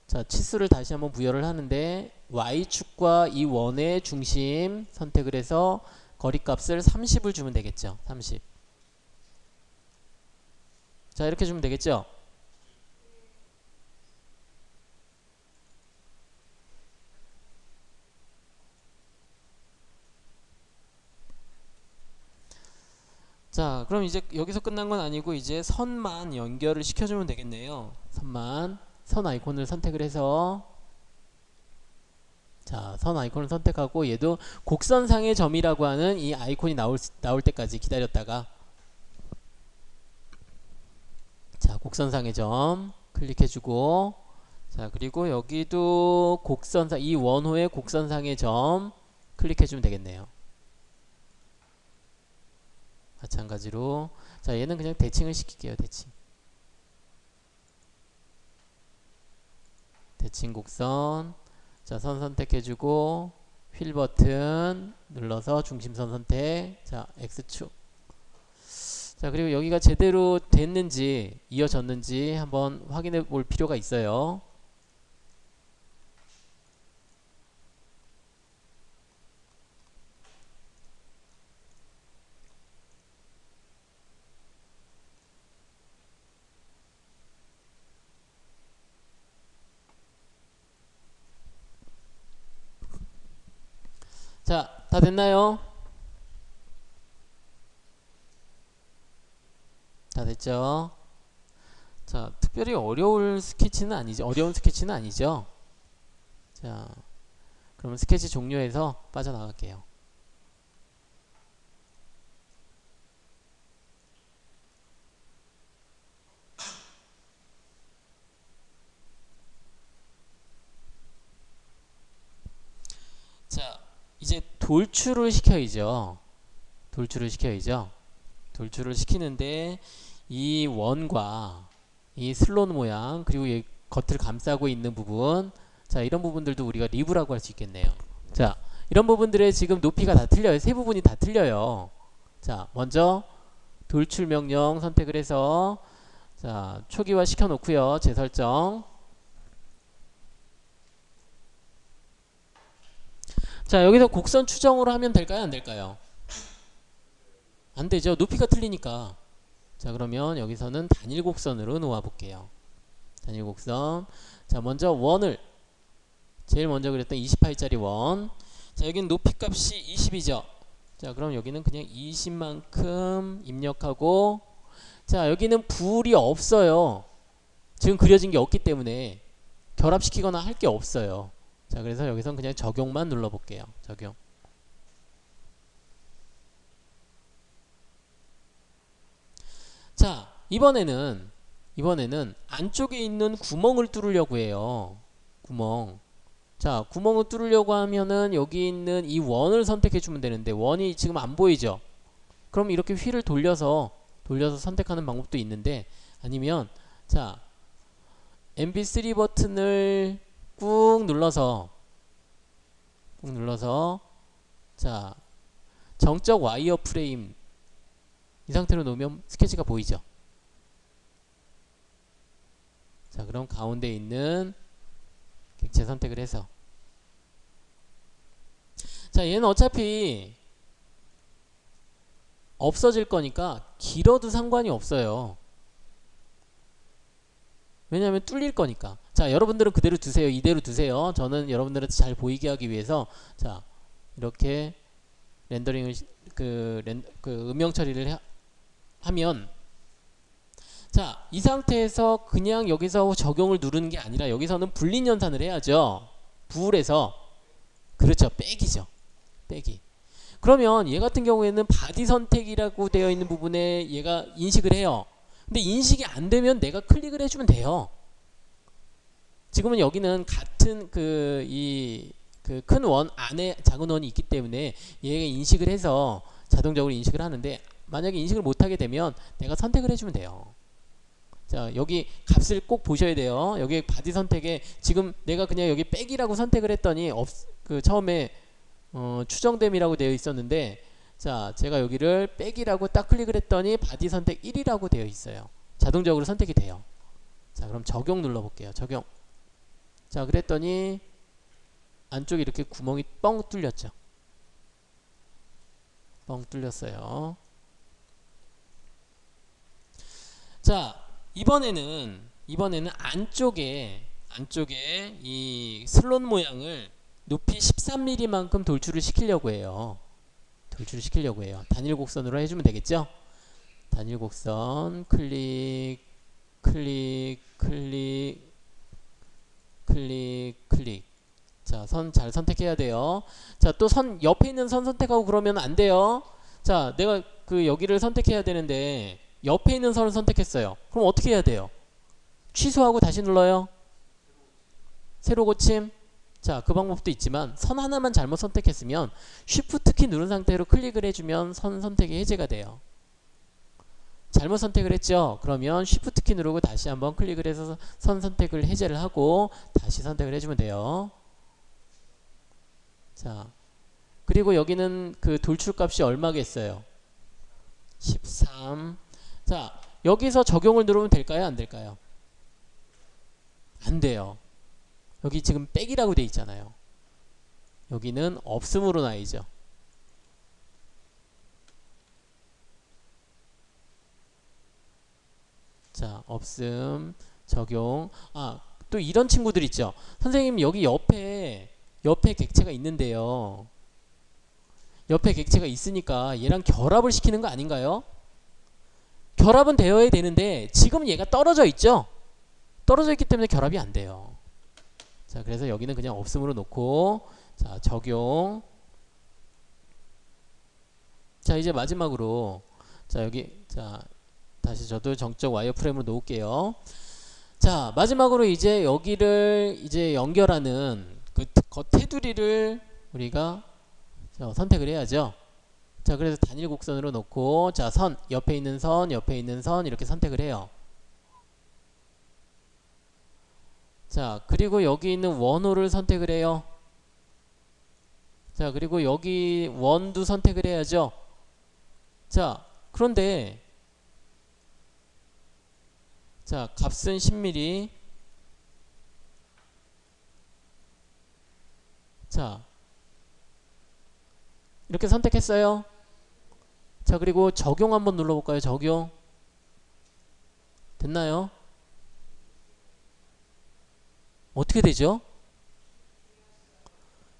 자, 치수를 다시 한번 부여를 하는데 Y축과 이 원의 중심 선택을 해서 거리값을 30을 주면 되겠죠. 30. 자, 이렇게 주면 되겠죠. 자, 그럼 이제 여기서 끝난 건 아니고 이제 선만 연결을 시켜주면 되겠네요. 선 아이콘을 선택을 해서, 자, 선 아이콘을 선택하고 얘도 곡선상의 점이라고 하는 이 아이콘이 나올 때까지 기다렸다가, 자, 곡선상의 점 클릭해주고, 자, 그리고 여기도 이 원호의 곡선상의 점 클릭해주면 되겠네요. 마찬가지로, 자, 얘는 그냥 대칭을 시킬게요. 대칭 곡선. 자, 선 선택해주고 휠 버튼 눌러서 중심선 선택. 자, X축. 자, 그리고 여기가 제대로 됐는지 이어졌는지 한번 확인해 볼 필요가 있어요. 자, 다 됐나요? 다 됐죠? 자, 특별히 어려운 스케치는 아니죠. 자, 그러면 스케치 종료해서 빠져나갈게요. 자, 이제 돌출을 시켜야죠. 돌출을 시키는데 이 원과 이 슬롯 모양, 그리고 이 겉을 감싸고 있는 부분, 자, 이런 부분들도 우리가 리브라고 할 수 있겠네요. 자, 이런 부분들의 지금 높이가 다 틀려요. 세 부분이 다 틀려요. 자, 먼저 돌출 명령 선택을 해서, 자, 초기화 시켜 놓고요. 재설정. 자, 여기서 곡선 추정으로 하면 될까요? 안 될까요? 안 되죠. 높이가 틀리니까. 자, 그러면 여기서는 단일 곡선으로 놓아 볼게요. 단일 곡선. 자, 먼저 원을, 제일 먼저 그렸던 28짜리 원. 자, 여기는 높이 값이 20이죠. 자, 그럼 여기는 그냥 20만큼 입력하고, 자, 여기는 불이 없어요. 지금 그려진 게 없기 때문에 결합시키거나 할 게 없어요. 자, 그래서 여기선 그냥 적용만 눌러 볼게요. 적용. 자, 이번에는 안쪽에 있는 구멍을 뚫으려고 해요. 구멍. 자, 구멍을 뚫으려고 하면은 여기 있는 이 원을 선택해 주면 되는데 원이 지금 안 보이죠? 그럼 이렇게 휠을 돌려서 선택하는 방법도 있는데, 아니면, 자, MB3 버튼을 꾹 눌러서, 자, 정적 와이어 프레임 이 상태로 놓으면 스케치가 보이죠. 자, 그럼 가운데 있는 객체 선택을 해서, 자, 얘는 어차피 없어질 거니까 길어도 상관이 없어요. 왜냐하면 뚫릴 거니까. 자, 여러분들은 그대로 두세요. 이대로 두세요. 저는 여러분들한테 잘 보이게 하기 위해서, 자, 이렇게 렌더링을 그 음영 처리를 하면, 자, 이 상태에서 그냥 여기서 적용을 누르는 게 아니라 여기서는 불린 연산을 해야죠. 부울해서. 그렇죠. 빼기죠. 빼기. 그러면 얘 같은 경우에는 바디 선택이라고 되어 있는 부분에 얘가 인식을 해요. 근데 인식이 안 되면 내가 클릭을 해주면 돼요. 지금은 여기는 같은 그 큰 원 안에 작은 원이 있기 때문에 얘가 인식을 해서 자동적으로 인식을 하는데, 만약에 인식을 못하게 되면 내가 선택을 해주면 돼요. 자, 여기 값을 꼭 보셔야 돼요. 여기 바디 선택에 지금 내가 그냥 여기 빼기라고 선택을 했더니 처음에 추정됨이라고 되어 있었는데, 자, 제가 여기를 빼기라고 딱 클릭을 했더니 바디 선택 1이라고 되어 있어요. 자동적으로 선택이 돼요. 자, 그럼 적용 눌러볼게요. 적용. 자, 그랬더니 안쪽에 이렇게 구멍이 뻥 뚫렸죠. 뻥 뚫렸어요. 자, 이번에는 안쪽에 이 슬롯 모양을 높이 13mm만큼 돌출을 시키려고 해요. 단일 곡선으로 해주면 되겠죠? 단일 곡선 클릭 클릭 클릭 클릭 클릭. 자, 선 잘 선택해야 돼요. 자, 또 선 옆에 있는 선 선택하고 그러면 안 돼요. 자, 내가 여기를 선택해야 되는데 옆에 있는 선을 선택했어요. 그럼 어떻게 해야 돼요? 취소하고 다시 눌러요. 새로 고침. 자, 그 방법도 있지만 선 하나만 잘못 선택했으면 Shift 키 누른 상태로 클릭을 해주면 선 선택이 해제가 돼요. 잘못 선택을 했죠? 그러면 Shift 키 누르고 다시 한번 클릭을 해서 선 선택을 해제를 하고 다시 선택을 해주면 돼요. 자, 그리고 여기는 그 돌출값이 얼마겠어요? 13. 자, 여기서 적용을 누르면 될까요? 안 될까요? 안 돼요. 여기 지금 빼기라고 돼 있잖아요. 여기는 없음으로 나이죠. 자, 없음, 적용. 아, 또 이런 친구들 있죠. 선생님, 여기 옆에 객체가 있는데요. 옆에 객체가 있으니까 얘랑 결합을 시키는 거 아닌가요? 결합은 되어야 되는데 지금 얘가 떨어져 있죠? 떨어져 있기 때문에 결합이 안 돼요. 자, 그래서 여기는 그냥 없음으로 놓고, 자, 적용. 자, 이제 마지막으로, 자, 여기, 자, 다시 저도 정적 와이어프레임으로 놓을게요. 자, 마지막으로 이제 여기를 이제 연결하는 그 겉 테두리를 우리가 선택을 해야죠. 자, 그래서 단일 곡선으로 놓고, 자, 선, 옆에 있는 선, 옆에 있는 선 이렇게 선택을 해요. 자, 그리고 여기 있는 원호를 선택을 해요. 자, 그리고 여기 원도 선택을 해야죠. 자, 그런데 자, 값은 10mm. 자, 이렇게 선택했어요. 자, 그리고 적용 한번 눌러볼까요? 적용. 됐나요? 어떻게 되죠?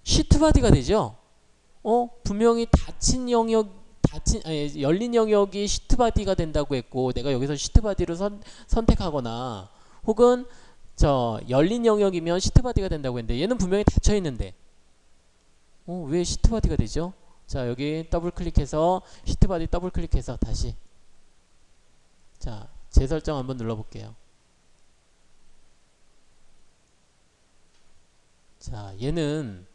시트 바디가 되죠? 분명히 열린 영역이 시트 바디가 된다고 했고, 내가 여기서 시트 바디로 선택하거나, 혹은 열린 영역이면 시트 바디가 된다고 했는데, 얘는 분명히 닫혀 있는데, 왜 시트 바디가 되죠? 자, 여기 더블 클릭해서 시트 바디 더블 클릭해서 다시, 자, 재설정 한번 눌러볼게요. 자, 얘는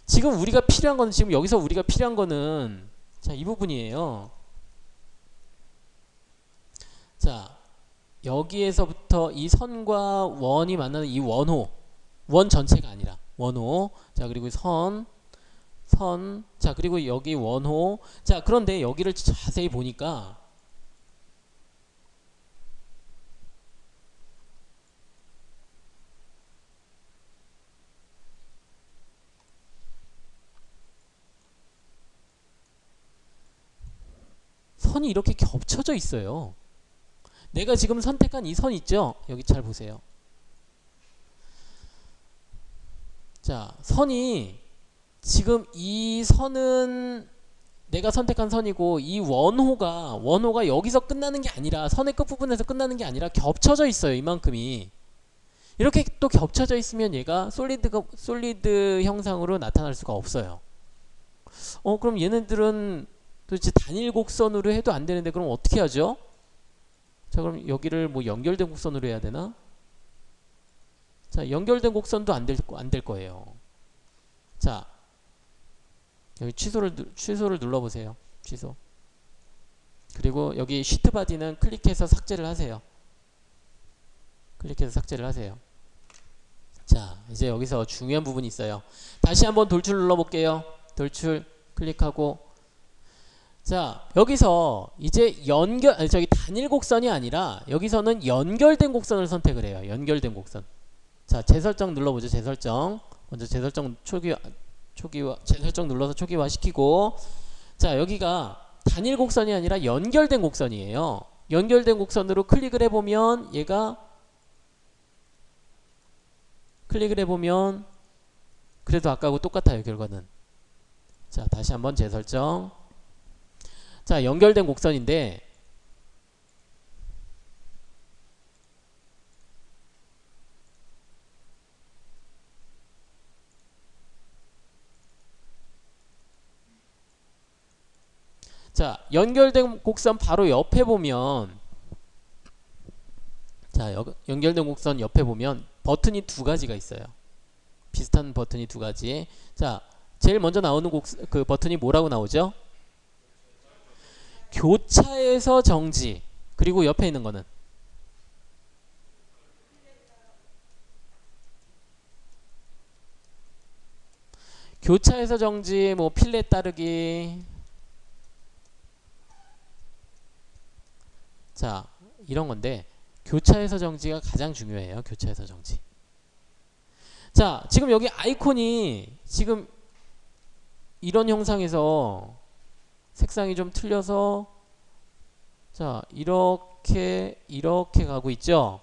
지금 우리가 필요한 거는, 지금 여기서 우리가 필요한 거는, 자, 이 부분이에요. 자, 여기에서부터 이 선과 원이 만나는 이 원호, 원 전체가 아니라 원호. 자, 그리고 선 선. 자, 그리고 여기 원호. 자, 그런데 여기를 자세히 보니까 선이 이렇게 겹쳐져 있어요. 내가 지금 선택한 이 선 있죠? 여기 잘 보세요. 자, 선이 지금 이 선은 내가 선택한 선이고 이 원호가 여기서 끝나는 게 아니라 선의 끝부분에서 끝나는 게 아니라 겹쳐져 있어요. 이만큼이. 이렇게 또 겹쳐져 있으면 얘가 솔리드 형상으로 나타날 수가 없어요. 그럼 얘네들은 도대체 단일 곡선으로 해도 안 되는데 그럼 어떻게 하죠? 자, 그럼 여기를 뭐 연결된 곡선으로 해야 되나? 자, 연결된 곡선도 안 될 거예요. 자, 여기 취소를 눌러보세요. 취소. 그리고 여기 시트 바디는 클릭해서 삭제를 하세요. 클릭해서 삭제를 하세요. 자, 이제 여기서 중요한 부분이 있어요. 다시 한번 돌출 눌러볼게요. 돌출 클릭하고, 자, 여기서 이제 단일 곡선이 아니라 여기서는 연결된 곡선을 선택을 해요. 연결된 곡선. 자, 재설정 눌러보죠. 재설정. 먼저 재설정 재설정 눌러서 초기화 시키고, 자, 여기가 단일 곡선이 아니라 연결된 곡선이에요. 연결된 곡선으로 클릭을 해보면 그래도 아까하고 똑같아요. 결과는. 자, 다시 한번 재설정. 자, 연결된 곡선인데 자, 연결된 곡선 바로 옆에 보면, 자, 연결된 곡선 옆에 보면 버튼이 두 가지가 있어요. 비슷한 버튼이 두 가지. 자, 제일 먼저 나오는 그 버튼이 뭐라고 나오죠? 교차에서 정지. 그리고 옆에 있는 거는 교차에서 정지, 뭐 필렛 따르기. 자, 이런 건데 교차에서 정지가 가장 중요해요. 교차에서 정지. 자, 지금 여기 아이콘이 지금 이런 형상에서 색상이 좀 틀려서, 자, 이렇게 가고 있죠.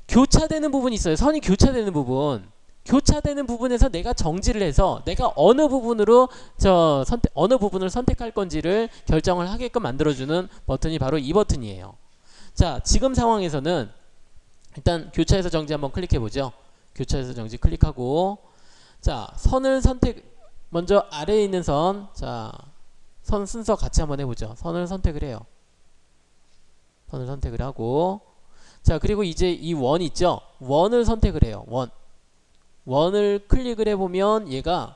교차되는 부분이 있어요. 선이 교차되는 부분. 교차되는 부분에서 내가 정지를 해서 내가 어느 부분을 선택할 건지를 결정을 하게끔 만들어주는 버튼이 바로 이 버튼이에요. 자, 지금 상황에서는 일단 교차에서 정지 한번 클릭해보죠. 교차에서 정지 클릭하고, 자, 선을 먼저 아래에 있는 선, 자, 선 순서 같이 한번 해보죠. 선을 선택을 해요. 선을 선택을 하고, 자, 그리고 이제 이 원 있죠? 원을 선택을 해요. 원을 클릭을 해보면 얘가,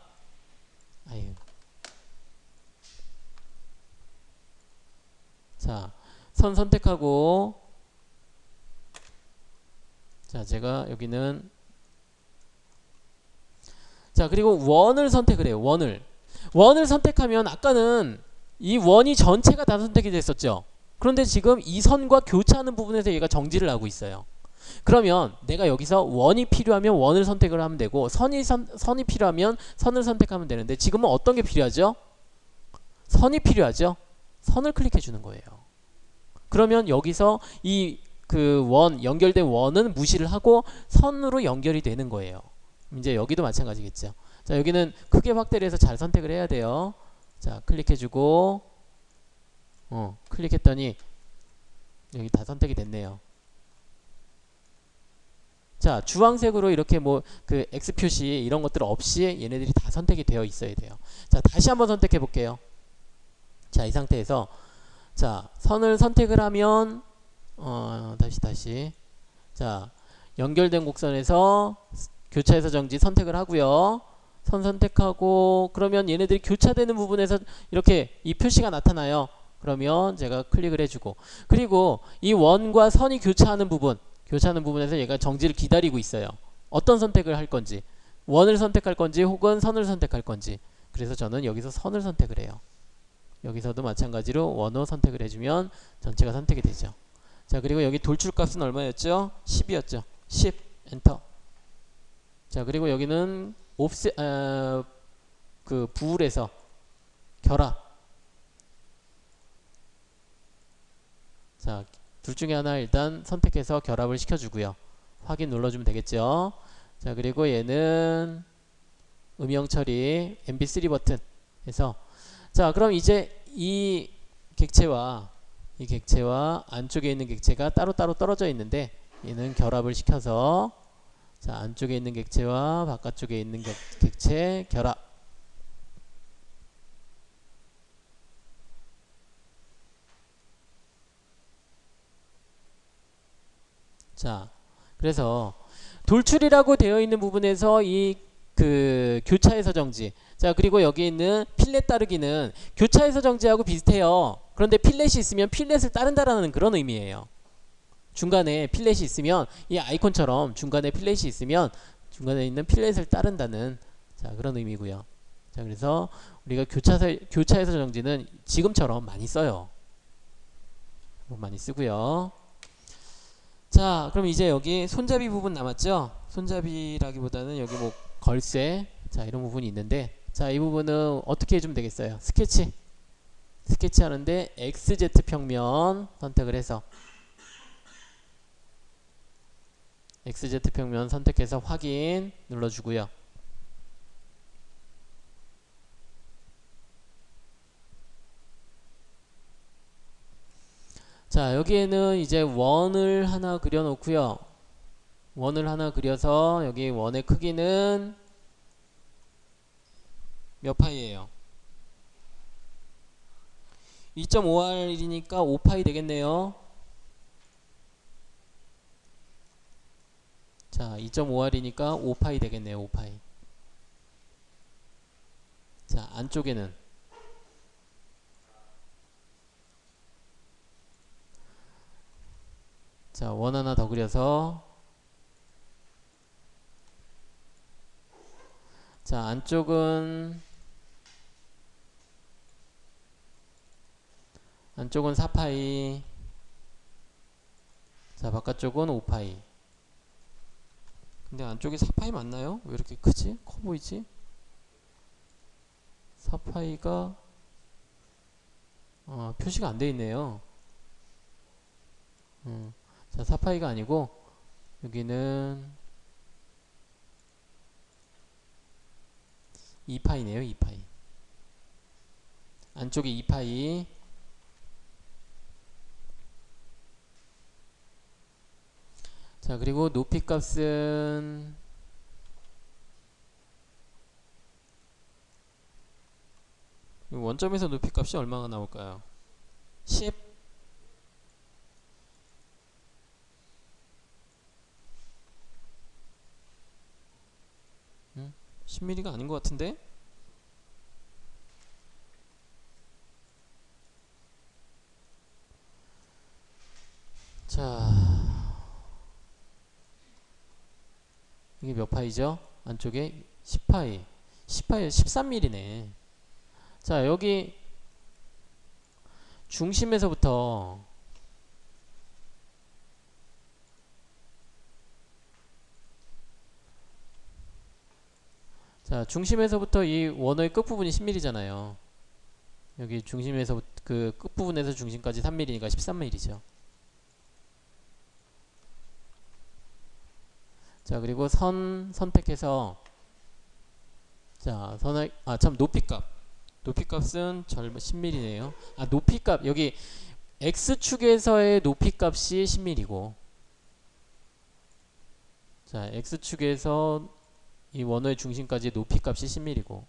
자, 선 선택하고, 자, 제가 여기는, 자, 그리고 원을 선택을 해요. 원을 선택하면 아까는 이 원이 전체가 다 선택이 됐었죠. 그런데 지금 이 선과 교차하는 부분에서 얘가 정지를 하고 있어요. 그러면 내가 여기서 원이 필요하면 원을 선택을 하면 되고, 선이 필요하면 선을 선택하면 되는데, 지금은 어떤 게 필요하죠? 선이 필요하죠. 선을 클릭해 주는 거예요. 그러면 여기서 연결된 원은 무시를 하고 선으로 연결이 되는 거예요. 이제 여기도 마찬가지겠죠. 자, 여기는 크게 확대를 해서 잘 선택을 해야 돼요. 자, 클릭해주고, 클릭했더니 여기 다 선택이 됐네요. 자, 주황색으로 이렇게 그 X 표시 이런 것들 없이 얘네들이 다 선택이 되어 있어야 돼요. 자, 다시 한번 선택해 볼게요. 자, 이 상태에서, 자, 선을 선택을 하면, 다시. 자, 연결된 곡선에서 교차에서 정지 선택을 하고요. 선 선택하고, 그러면 얘네들이 교차되는 부분에서 이렇게 이 표시가 나타나요. 그러면 제가 클릭을 해주고, 그리고 이 원과 선이 교차하는 부분에서 얘가 정지를 기다리고 있어요. 어떤 선택을 할 건지, 원을 선택할 건지 혹은 선을 선택할 건지. 그래서 저는 여기서 선을 선택을 해요. 여기서도 마찬가지로 원호 선택을 해주면 전체가 선택이 되죠. 자, 그리고 여기 돌출값은 얼마였죠? 10이었죠. 10 엔터. 자, 그리고 여기는 옵셋 그 부울에서 결합. 자, 둘 중에 하나 일단 선택해서 결합을 시켜주고요. 확인 눌러주면 되겠죠. 자, 그리고 얘는 음영 처리 MB3 버튼 해서, 자, 그럼 이제 이 객체와 안쪽에 있는 객체가 따로따로 떨어져 있는데 얘는 결합을 시켜서, 자, 안쪽에 있는 객체와 바깥쪽에 있는 객체 결합. 자, 그래서 돌출이라고 되어 있는 부분에서 이 그 교차에서 정지. 자, 그리고 여기 있는 필렛 따르기는 교차에서 정지하고 비슷해요. 그런데 필렛이 있으면 필렛을 따른다라는 그런 의미예요. 중간에 필렛이 있으면, 이 아이콘처럼 중간에 필렛이 있으면 중간에 있는 필렛을 따른다는, 자, 그런 의미고요. 자, 그래서 우리가 교차에서 정지는 지금처럼 많이 써요. 많이 쓰고요. 자, 그럼 이제 여기 손잡이 부분 남았죠? 손잡이라기보다는 여기 뭐 걸쇠, 자, 이런 부분이 있는데, 자, 이 부분은 어떻게 해주면 되겠어요? 스케치 하는데 XZ 평면 선택을 해서, XZ 평면 선택해서 확인 눌러주고요. 자, 여기에는 이제 원을 하나 그려 놓고요. 원을 하나 그려서 여기 원의 크기는 몇 파이예요? 2.5R이니까 5파이 되겠네요. 자, 2.5R이니까 5파이 되겠네요. 5파이. 자, 안쪽에는, 자, 원 하나 더 그려서, 자, 안쪽은 4파이. 자, 바깥쪽은 5파이. 근데 안쪽이 4파이 맞나요? 왜 이렇게 크지? 커 보이지? 4파이가 표시가 안 돼 있네요. 자, 4파이가 아니고 여기는 2파이네요. 2파이. 안쪽에 2파이. 자, 그리고 높이 값은 원점에서 높이 값이 얼마가 나올까요? 10. 10mm가 아닌 것 같은데? 자, 이게 몇 파이죠? 안쪽에 10파이. 10파이 13mm네. 자, 여기 중심에서부터, 자, 중심에서부터 이 원의 끝부분이 10mm잖아요. 여기 중심에서 그 끝부분에서 중심까지 3mm니까 13mm죠. 자, 그리고 선 선택해서, 자, 참, 높이값은 10mm네요. 아, 높이값, 여기 X축에서의 높이값이 10mm고, 자, X축에서 이 원호의 중심까지 높이값이 10mm고,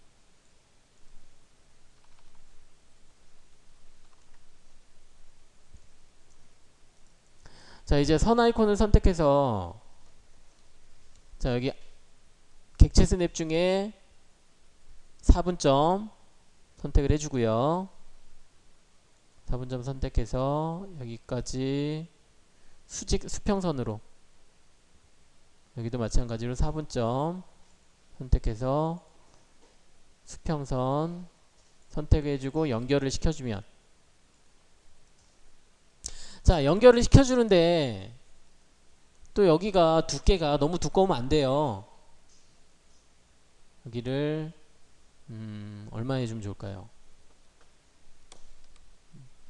자, 이제 선 아이콘을 선택해서, 자, 여기 객체 스냅 중에 4분점 선택을 해주고요. 4분점 선택해서 여기까지 수평선으로, 여기도 마찬가지로 4분점 선택해서 수평선 선택해주고 연결을 시켜주면, 자 연결을 시켜주는데 또 여기가 두께가 너무 두꺼우면 안 돼요. 여기를 얼마 해주면 좋을까요?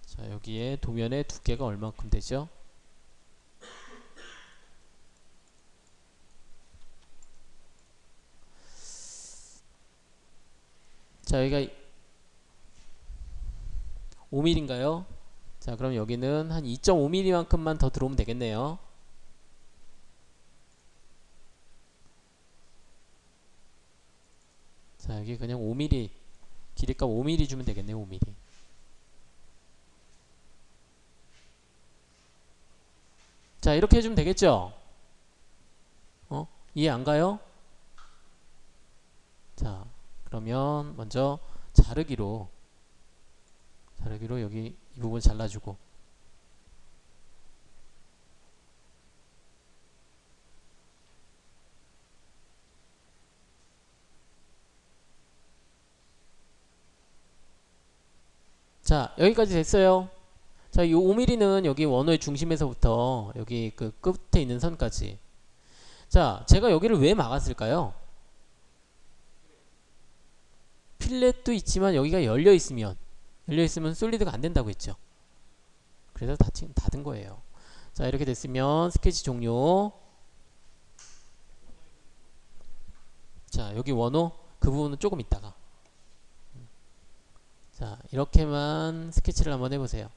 자 여기에 도면의 두께가 얼마큼 되죠? 자 여기가 5mm인가요? 자 그럼 여기는 한 2.5mm만큼만 더 들어오면 되겠네요. 자 여기 그냥 5mm, 길이값 5mm 주면 되겠네요. 5mm. 자 이렇게 해주면 되겠죠? 이해 안 가요? 자 그러면 먼저 자르기로 여기 이 부분 잘라주고, 자 여기까지 됐어요. 자 이 5mm는 여기 원호의 중심에서부터 여기 그 끝에 있는 선까지. 자 제가 여기를 왜 막았을까요? 필렛도 있지만 여기가 열려있으면 솔리드가 안된다고 했죠. 그래서 닫은 거예요. 자 이렇게 됐으면 스케치 종료. 자 여기 원호 그 부분은 조금 있다가, 자 이렇게만 스케치를 한번 해보세요.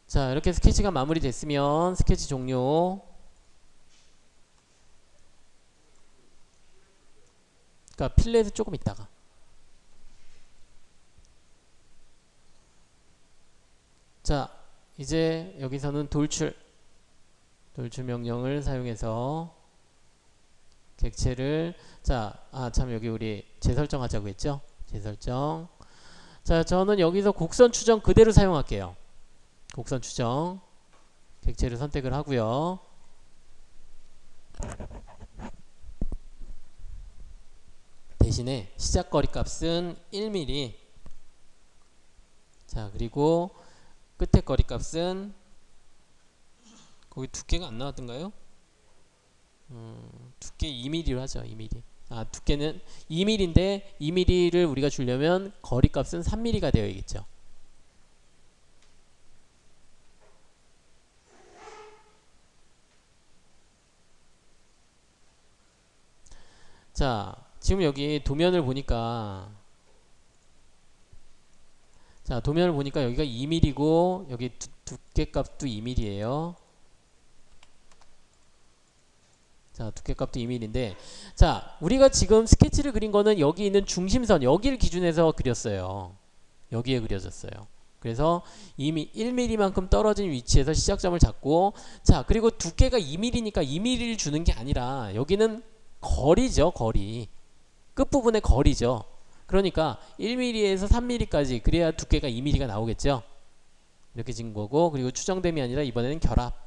자 이렇게 스케치가 마무리됐으면 스케치 종료. 그러니까 필렛은 조금 있다가, 자 이제 여기서는 돌출 명령을 사용해서 객체를, 자 참 여기 우리 재설정 하자고 했죠. 재설정. 자 저는 여기서 곡선 추정 그대로 사용할게요. 곡선 추정 객체를 선택을 하고요. 대신에 시작거리 값은 1mm. 자 그리고 끝에 거리 값은, 거기 두께가 안 나왔던가요? 두께 2mm로 하죠. 2mm. 두께는 2mm인데 2mm를 우리가 주려면 거리 값은 3mm가 되어야겠죠. 자 지금 여기 도면을 보니까, 자 도면을 보니까 여기가 2mm고 여기 두께값도 2mm예요. 자 두께값도 2mm인데, 자 우리가 지금 스케치를 그린 거는 여기 있는 중심선 여기를 기준해서 그렸어요. 여기에 그려졌어요. 그래서 이미 1mm만큼 떨어진 위치에서 시작점을 잡고, 자 그리고 두께가 2mm니까 2mm를 주는 게 아니라 여기는 거리죠. 거리, 끝부분의 거리죠. 그러니까 1mm에서 3mm까지, 그래야 두께가 2mm가 나오겠죠. 이렇게 진 거고, 그리고 추정됨이 아니라 이번에는 결합.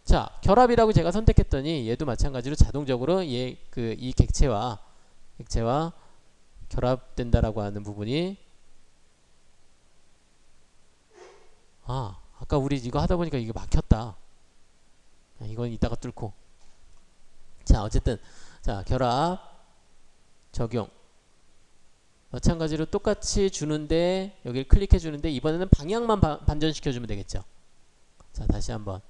자 결합이라고 제가 선택했더니 얘도 마찬가지로 자동적으로 이 객체와 결합된다라고 하는 부분이, 아까 우리 이거 하다 보니까 이게 막혔다. 이건 이따가 뚫고. 자 어쨌든 자 결합 적용 마찬가지로 똑같이 주는데, 여기를 클릭해 주는데 이번에는 방향만 반전시켜 주면 되겠죠. 자 다시 한번,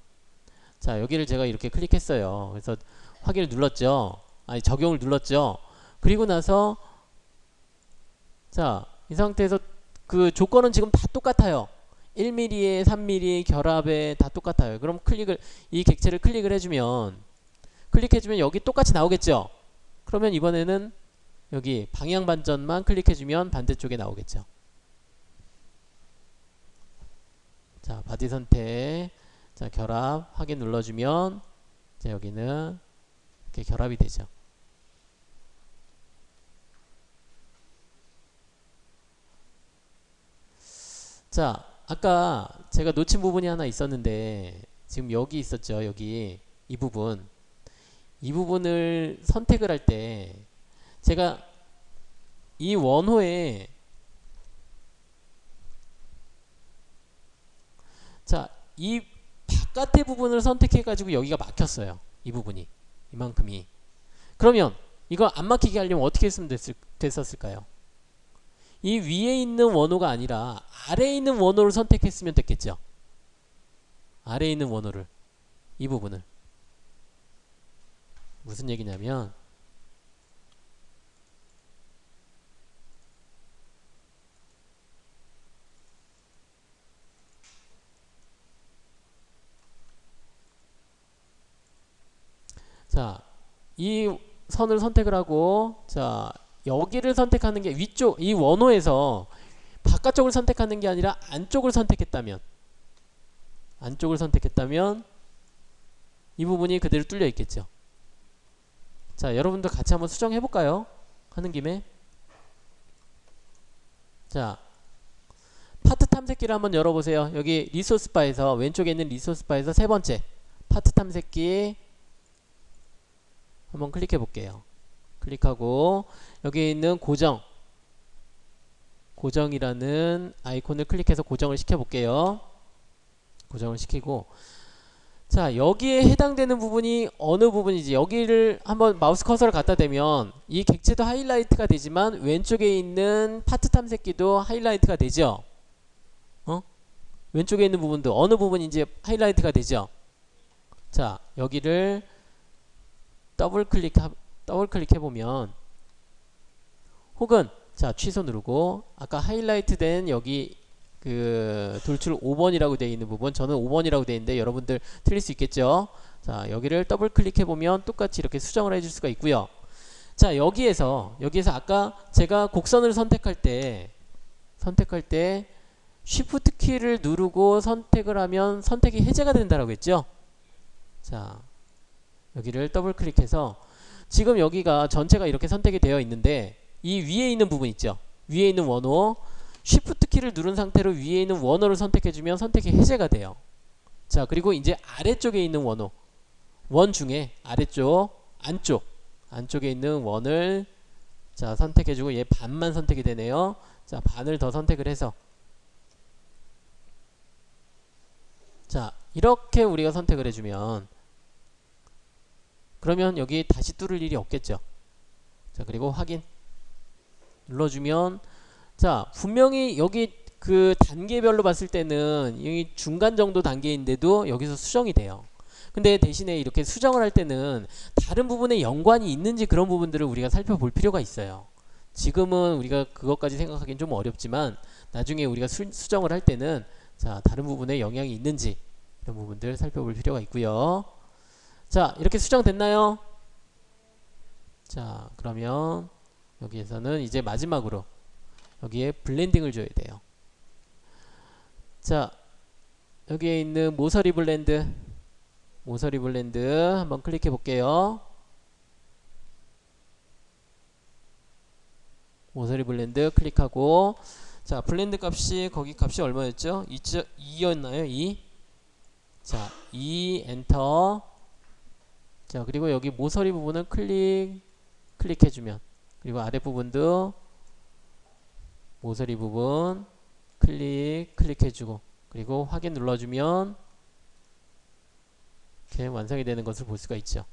자 여기를 제가 이렇게 클릭했어요. 그래서 확인을 눌렀죠. 적용을 눌렀죠. 그리고 나서 자 이 상태에서 그 조건은 지금 다 똑같아요. 1mm에 3mm 결합에 다 똑같아요. 그럼 이 객체를 클릭을 해주면 여기 똑같이 나오겠죠. 그러면 이번에는 여기 방향 반전만 클릭해주면 반대쪽에 나오겠죠. 자 바디 선택, 자 결합 확인 눌러주면 이제 여기는 이렇게 결합이 되죠. 자, 아까 제가 놓친 부분이 하나 있었는데 지금 여기 있었죠. 여기 이 부분. 이 부분을 선택을 할 때 제가 이 원호에 자, 이 바깥의 부분을 선택해 가지고 여기가 막혔어요. 이 부분이. 이만큼이. 그러면 이거 안 막히게 하려면 어떻게 했으면 됐었을까요? 이 위에 있는 원호가 아니라 아래에 있는 원호를 선택했으면 됐겠죠. 아래에 있는 원호를. 이 부분을. 무슨 얘기냐면 자, 이 선을 선택을 하고 자, 여기를 선택하는 게 위쪽 이 원호에서 바깥쪽을 선택하는 게 아니라 안쪽을 선택했다면 이 부분이 그대로 뚫려 있겠죠. 자, 여러분들 같이 한번 수정해 볼까요? 하는 김에 자, 파트 탐색기를 한번 열어보세요. 여기 리소스 바에서 왼쪽에 있는 리소스 바에서 세 번째 파트 탐색기 한번 클릭해 볼게요. 클릭하고 여기 있는 고정이라는 아이콘을 클릭해서 고정을 시켜 볼게요. 고정을 시키고 자, 여기에 해당되는 부분이 어느 부분이지 여기를 한번 마우스 커서를 갖다 대면 이 객체도 하이라이트가 되지만 왼쪽에 있는 파트 탐색기도 하이라이트가 되죠. 왼쪽에 있는 부분도 어느 부분인지 하이라이트가 되죠. 자, 여기를 더블 클릭해 보면 혹은 자, 취소 누르고 아까 하이라이트 된 여기 그 돌출 5번이라고 되어 있는 부분 저는 5번이라고 되어 있는데 여러분들 틀릴 수 있겠죠. 자, 여기를 더블 클릭해 보면 똑같이 이렇게 수정을 해줄 수가 있고요. 자, 여기에서 아까 제가 곡선을 선택할 때 쉬프트 키를 누르고 선택을 하면 선택이 해제가 된다라고 했죠. 자, 여기를 더블 클릭해서 지금 여기가 전체가 이렇게 선택이 되어 있는데 이 위에 있는 부분 있죠. 위에 있는 원호 쉬프트 키를 누른 상태로 위에 있는 원호를 선택해주면 선택이 해제가 돼요. 자, 그리고 이제 아래쪽에 있는 원호 원 중에 아래쪽 안쪽에 있는 원을 자, 선택해주고 얘 반만 선택이 되네요. 자, 반을 더 선택을 해서 자, 이렇게 우리가 선택을 해주면 그러면 여기 다시 뚫을 일이 없겠죠. 자, 그리고 확인 눌러주면 자, 분명히 여기 그 단계별로 봤을 때는 여기 중간 정도 단계인데도 여기서 수정이 돼요. 근데 대신에 이렇게 수정을 할 때는 다른 부분에 연관이 있는지 그런 부분들을 우리가 살펴볼 필요가 있어요. 지금은 우리가 그것까지 생각하기는 좀 어렵지만 나중에 우리가 수정을 할 때는 자, 다른 부분에 영향이 있는지 이런 부분들 살펴볼 필요가 있고요. 자, 이렇게 수정됐나요? 자, 그러면 여기에서는 이제 마지막으로 여기에 블렌딩을 줘야 돼요. 자, 여기에 있는 모서리 블렌드 한번 클릭해 볼게요. 모서리 블렌드 클릭하고 자, 블렌드 값이 거기 값이 얼마였죠? 2였나요? 2. 자, 2 엔터. 자, 그리고 여기 모서리 부분을 클릭해주면 그리고 아래 부분도 모서리 부분 클릭해주고 그리고 확인 눌러주면 이렇게 완성이 되는 것을 볼 수가 있죠.